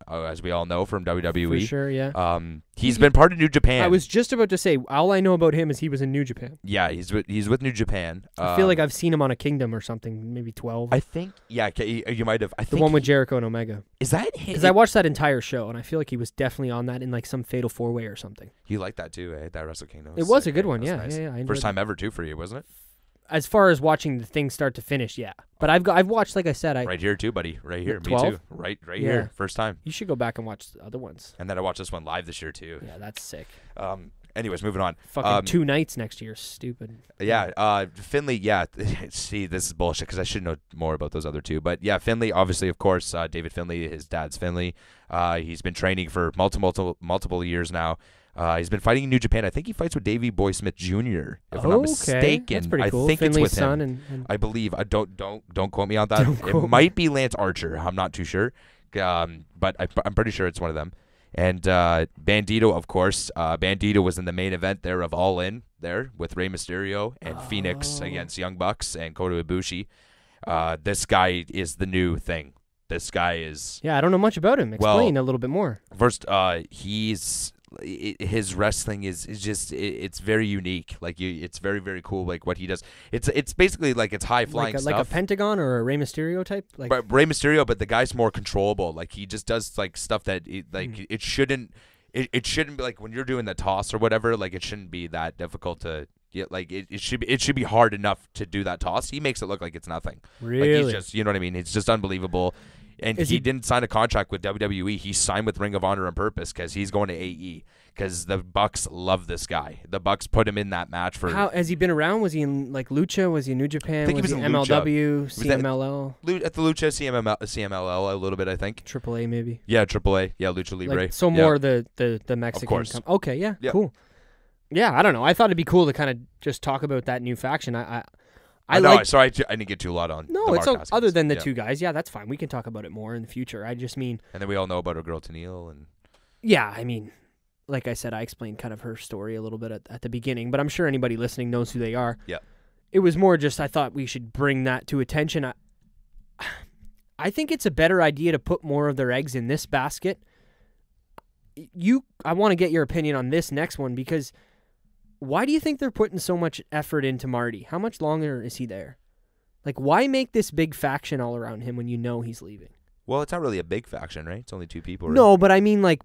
as we all know, from WWE. For sure, yeah. He's been part of New Japan. I was just about to say, all I know about him is he was in New Japan. Yeah, he's with New Japan. I feel like I've seen him on a Kingdom or something, maybe 12. I think, yeah, you might have. The one with Jericho and Omega. Is that him? Because I watched that entire show, and I feel like he was definitely on that in like some Fatal 4-Way or something. You like that too, eh? That Wrestle Kingdom. It was a good one, yeah. Nice. Yeah. First time ever, too, for you, wasn't it? As far as watching the thing start to finish, yeah. But I've watched, like I said, right here too, buddy. Right here, 12? Me too. Right here, first time. You should go back and watch the other ones. And then I watched this one live this year too. Yeah, that's sick. Anyways, moving on. Fucking 2 nights next year, stupid. Yeah, Finley. Yeah, see, this is bullshit because I should know more about those other two. But yeah, Finley, obviously, of course, David Finley, his dad's Finley. He's been training for multiple years now. He's been fighting in New Japan. I think he fights with Davey Boy Smith Jr. If I'm not mistaken. That's pretty cool. I think Finley's it's with son him. And I believe. I don't quote me on that. It might be Lance Archer. I'm not too sure. But I'm pretty sure it's one of them. And Bandito, of course. Bandito was in the main event there of All In there with Rey Mysterio and Phoenix against Young Bucks and Kota Ibushi. This guy is the new thing. This guy is. Yeah, I don't know much about him. Explain a little bit more. First, his wrestling is just it's very unique. Like it's very, very cool. Like what he does. It's basically like it's high flying stuff. Like a Pentagon or a Rey Mysterio type. But Rey Mysterio, but the guy's more controllable. Like he just does like stuff that it shouldn't. It shouldn't be like when you're doing the toss or whatever. Like it shouldn't be that difficult to. Yeah, like it should be hard enough to do that toss. He makes it look like it's nothing. Really? Like he's just, you know what I mean? It's just unbelievable. And he didn't sign a contract with WWE. He signed with Ring of Honor on purpose because he's going to AE because the Bucks love this guy. The Bucks put him in that match for. How has he been around? Was he in like Lucha? Was he in New Japan? I think he was in MLW, Lucha. CMLL? At the Lucha, CMLL a little bit, I think. AAA maybe. Yeah, AAA. Yeah, Lucha Libre. More the Mexican. Of course. Okay, yeah, cool. Yeah, I don't know. I thought it'd be cool to kind of just talk about that new faction. I know. Sorry, I didn't get too a lot on. No, the it's Mark Hoskins. other than the two guys. Yeah, that's fine. We can talk about it more in the future. I just mean. And then we all know about our girl Tennille and. Yeah, I mean, like I said, I explained kind of her story a little bit at the beginning, but I'm sure anybody listening knows who they are. Yeah. It was more just I thought we should bring that to attention. I think it's a better idea to put more of their eggs in this basket. I want to get your opinion on this next one because why do you think they're putting so much effort into Marty? How much longer is he there? Like, why make this big faction all around him when you know he's leaving? Well, it's not really a big faction, right? It's only 2 people. Right? No, but I mean, like,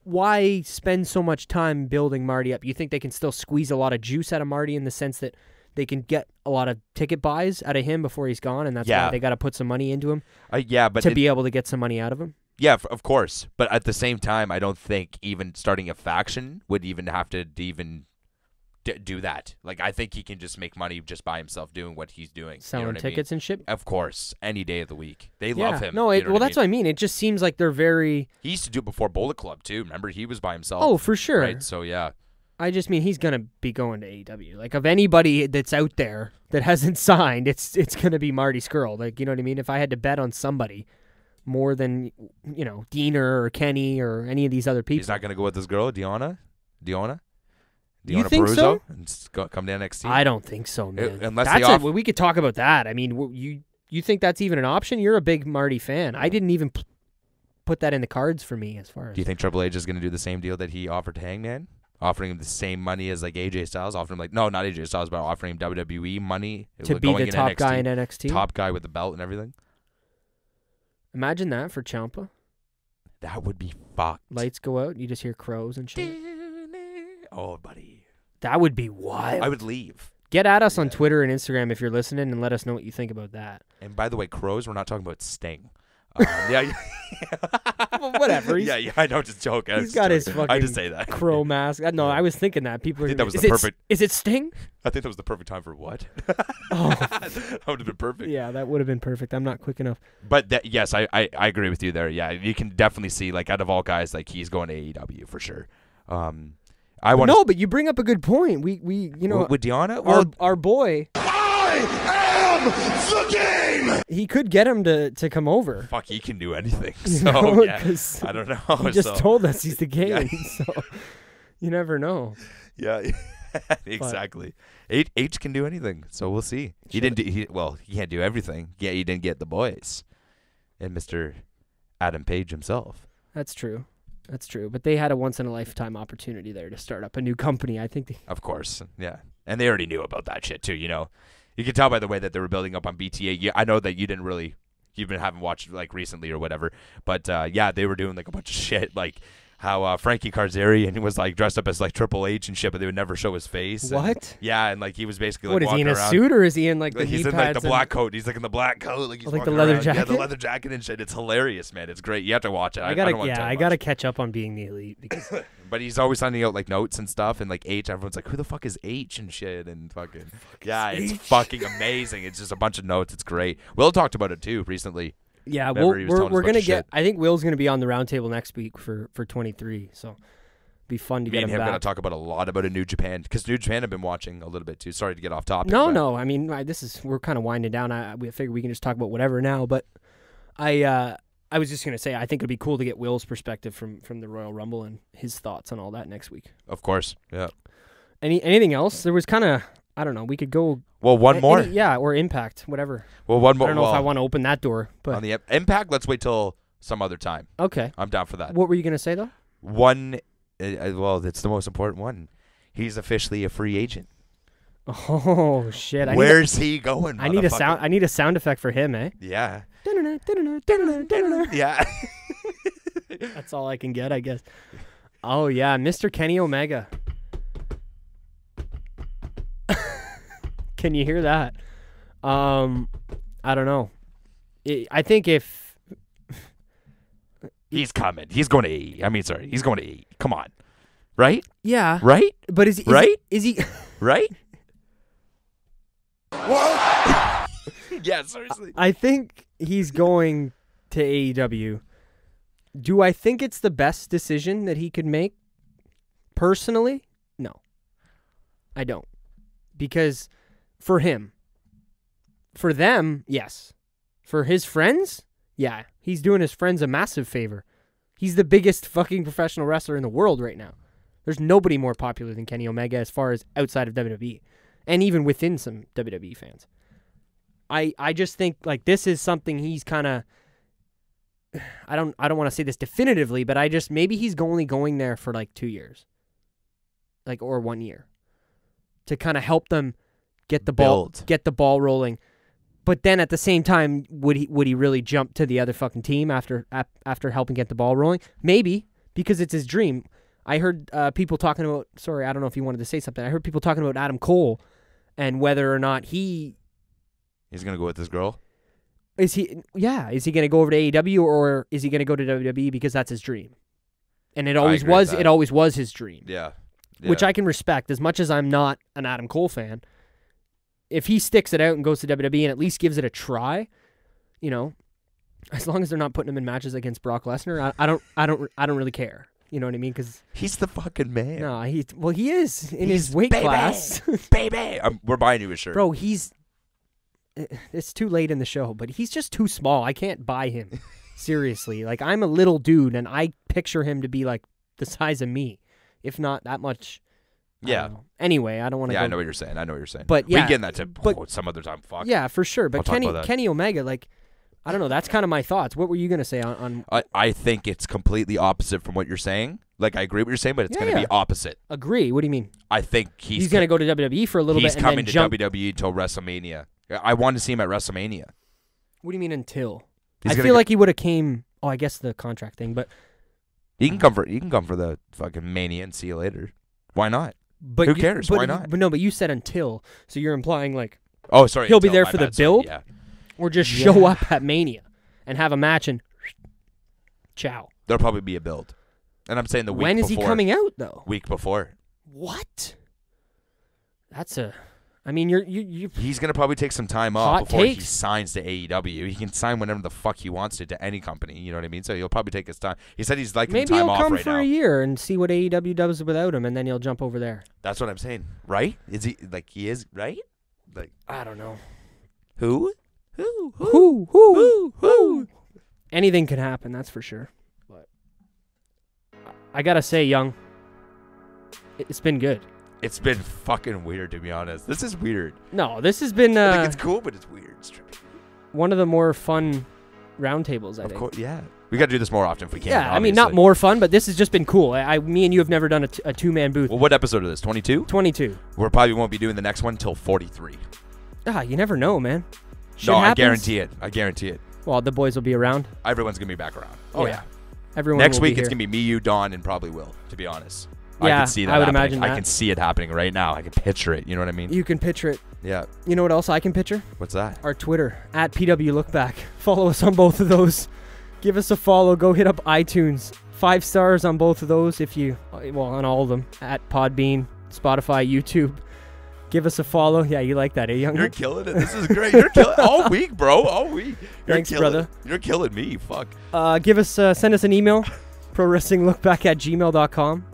why spend so much time building Marty up? You think they can still squeeze a lot of juice out of Marty in the sense that they can get a lot of ticket buys out of him before he's gone, and that's why they got to put some money into him? But to be able to get some money out of him? Yeah, of course. But at the same time, I don't think even starting a faction would even have to do that. Like, I think he can just make money just by himself doing what he's doing. Selling tickets and shit? Of course. Any day of the week. They love him. No, that's what I mean. It just seems like they're very... He used to do it before Bullet Club, too. Remember, he was by himself. Oh, for sure. Right, so yeah. I just mean he's going to be going to AEW. Like, of anybody that's out there that hasn't signed, it's going to be Marty Scurll. Like, you know what I mean? If I had to bet on somebody more than, Diener or Kenny or any of these other people. He's not going to go with this girl, Deonna You think Peruso, so? And come to NXT? I don't think so, man. Unless we could talk about that. I mean, you think that's even an option? You're a big Marty fan. I didn't even put that in the cards for me as far as... Do you think Triple H is going to do the same deal that he offered to Hangman? Offering him the same money as like AJ Styles, offering him not AJ Styles, but offering him WWE money to be the top guy in NXT, top guy with the belt and everything. Imagine that for Ciampa. That would be fucked. Lights go out, you just hear crows and shit. Oh, buddy, that would be wild. I would leave. Get at us on Twitter and Instagram if you're listening, and let us know what you think about that. And by the way, crows, we're not talking about Sting. Well, whatever. I know, just joking. He's got his fucking I just say that crow mask. No, I was thinking that people. I think that was the perfect. Is it Sting? I think that was the perfect time for what? Oh, that would have been perfect. Yeah, that would have been perfect. I'm not quick enough. But yes, I agree with you there. Yeah, you can definitely see like out of all guys, like he's going to AEW for sure. But you bring up a good point. We with Deonna, our boy. I am the game. He could get him to come over. Fuck, he can do anything. So yeah, I don't know. He just told us he's the game, so you never know. Yeah, exactly. H can do anything, so we'll see. He didn't. He can't do everything. Yeah, he didn't get the boys, and Mr. Adam Page himself. That's true. But they had a once-in-a-lifetime opportunity there to start up a new company. I think. Of course, yeah, and they already knew about that shit too. You can tell by the way that they were building up on BTA. I know that you haven't watched like recently or whatever, but they were doing like a bunch of shit, like how Frankie Kazarian was like dressed up as like Triple H and shit, but they would never show his face. What? And like he was basically what like, is he in a around. Suit or is he in like the he's in like the black coat? He's like in the black coat, like he's like the leather around. jacket. Yeah, the leather jacket and shit. It's hilarious, man. It's great. You have to watch it. I gotta catch up on Being the Elite because. But he's always sending out like notes and stuff, and like H, everyone's like, "Who the fuck is H?" and shit, and fucking it's fucking amazing. It's just a bunch of notes. It's great. Will talked about it too recently. Yeah, we're gonna get. I think Will's gonna be on the roundtable next week for 23. So be fun to get him back. Gonna talk about a lot about a New Japan because New Japan I've been watching a little bit too. Sorry to get off topic. No. I mean, we're kind of winding down. We figure we can just talk about whatever now. But I was just gonna say I think it'd be cool to get Will's perspective from the Royal Rumble and his thoughts on all that next week. Of course, yeah. Anything else? There was kind of I don't know. We could go. Well, one more. Or Impact, whatever. Well, one more. I don't know if I want to open that door, but on the Impact, let's wait till some other time. Okay, I'm down for that. What were you gonna say though? One. It's the most important one. He's officially a free agent. Oh shit! Where's he going? I need a sound. I need a sound effect for him, eh? Yeah. Yeah. That's all I can get, I guess. Oh yeah, Mr. Kenny Omega. Can you hear that? I don't know. I think if he's coming, he's going to E. He's going to E. Come on, right? Yeah. Right. But is he right? What? Yeah, seriously. I think he's going to AEW. Do I think it's the best decision that he could make? Personally, no. I don't. Because for him, for them, yes. For his friends, yeah. He's doing his friends a massive favor. He's the biggest fucking professional wrestler in the world right now. There's nobody more popular than Kenny Omega as far as outside of WWE. And even within some WWE fans. I just think like this is something he's kind of, I don't want to say this definitively, but maybe he's only going there for like 2 years. Like, or 1 year. To kind of help them get the ball rolling. But then at the same time, would he really jump to the other fucking team after helping get the ball rolling? Maybe, because it's his dream. I heard people talking about, sorry, I don't know if you wanted to say something. I heard people talking about Adam Cole and whether or not he's going to go with this girl? Is he going to go over to AEW or is he going to go to WWE because that's his dream? And it always was his dream. Yeah. Which I can respect as much as I'm not an Adam Cole fan. If he sticks it out and goes to WWE and at least gives it a try, you know, as long as they're not putting him in matches against Brock Lesnar, I don't really care. You know what I mean? Because he's the fucking man. No, he is in his weight class. Baby, we're buying you a shirt, bro. It's too late in the show, but he's just too small. I can't buy him. Seriously, like I'm a little dude, and I picture him to be like the size of me, if not that much. Yeah. Anyway, I don't want to. Yeah, I know what you're saying. But yeah, we get that some other time. Fuck. Yeah, for sure. But Kenny Omega, like, I don't know. That's kind of my thoughts. What were you gonna say on? I think it's completely opposite from what you're saying. Like, I agree what you're saying, but it's going to be opposite. Agree. What do you mean? I think he's going to go to WWE for a little bit. He's coming to WWE till WrestleMania. I want to see him at WrestleMania. What do you mean until? I feel like he would have came. Oh, I guess the contract thing, but he can come for the fucking Mania and see you later. Why not? But who cares? Why not? But no, but you said until, so you're implying like, oh, sorry, he'll be there for the build, yeah. Or just show up at Mania and have a match and ciao. There'll probably be a build, and I'm saying the week. When is he coming out though? Week before. What? That's a. I mean, you. He's gonna probably take some time off before he signs to AEW. He can sign whenever the fuck he wants to any company. You know what I mean? So he'll probably take his time. He said he's liking maybe time off right now. Maybe he'll come for a year and see what AEW does without him, and then he'll jump over there. That's what I'm saying, right? Is he like he is right? Like I don't know. Who? Anything can happen. That's for sure. But I gotta say, Young, it's been good. It's been fucking weird, to be honest. This is weird. No, this has been... I think it's cool, but it's weird. One of the more fun roundtables, I think. Of course, yeah. We got to do this more often if we can. Yeah, obviously. I mean, not more fun, but this has just been cool. Me and you have never done a two-man booth. Well, what episode is this? 22? 22. We probably won't be doing the next one until 43. You never know, man. Shit happens. I guarantee it. Well, the boys will be around. Everyone's going to be back around. Oh, yeah. Everyone next week, it's going to be me, you, Don, and probably Will, to be honest. Yeah, I can see that I would happening. imagine that. I can see it happening right now. I can picture it. You know what I mean? You can picture it. Yeah. You know what else I can picture? What's that? Our Twitter, at PWLookBack. Follow us on both of those. Give us a follow. Go hit up iTunes. 5 stars on both of those on all of them. At Podbean, Spotify, YouTube. Give us a follow. Yeah, you like that, eh, Young? You're killing it. This is great. You're killing it all week, bro. All week. Thanks, brother. You're killing me. Fuck. Send us an email. ProWrestlingLookBack@gmail.com.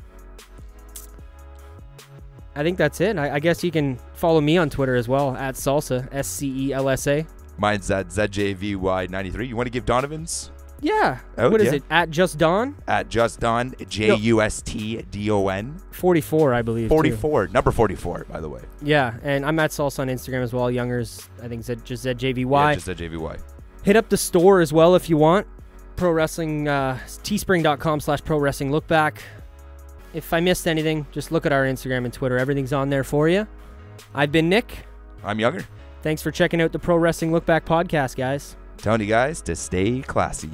I think that's it. I guess you can follow me on Twitter as well, at Salsa, SCELSA. Mine's at ZJVY93. You want to give Donovan's? Yeah. What is it? At Just Don? At Just Don, JUSTDON. 44, I believe. 44. Number 44, by the way. Yeah, and I'm at Salsa on Instagram as well. Youngers, I think just ZJVY. Yeah, just ZJVY. Hit up the store as well if you want. Pro Wrestling, teespring.com/Pro Wrestling LookBack. If I missed anything, just look at our Instagram and Twitter. Everything's on there for you. I've been Nick. I'm Younger. Thanks for checking out the Pro Wrestling LookBack podcast, guys. Telling you guys to stay classy.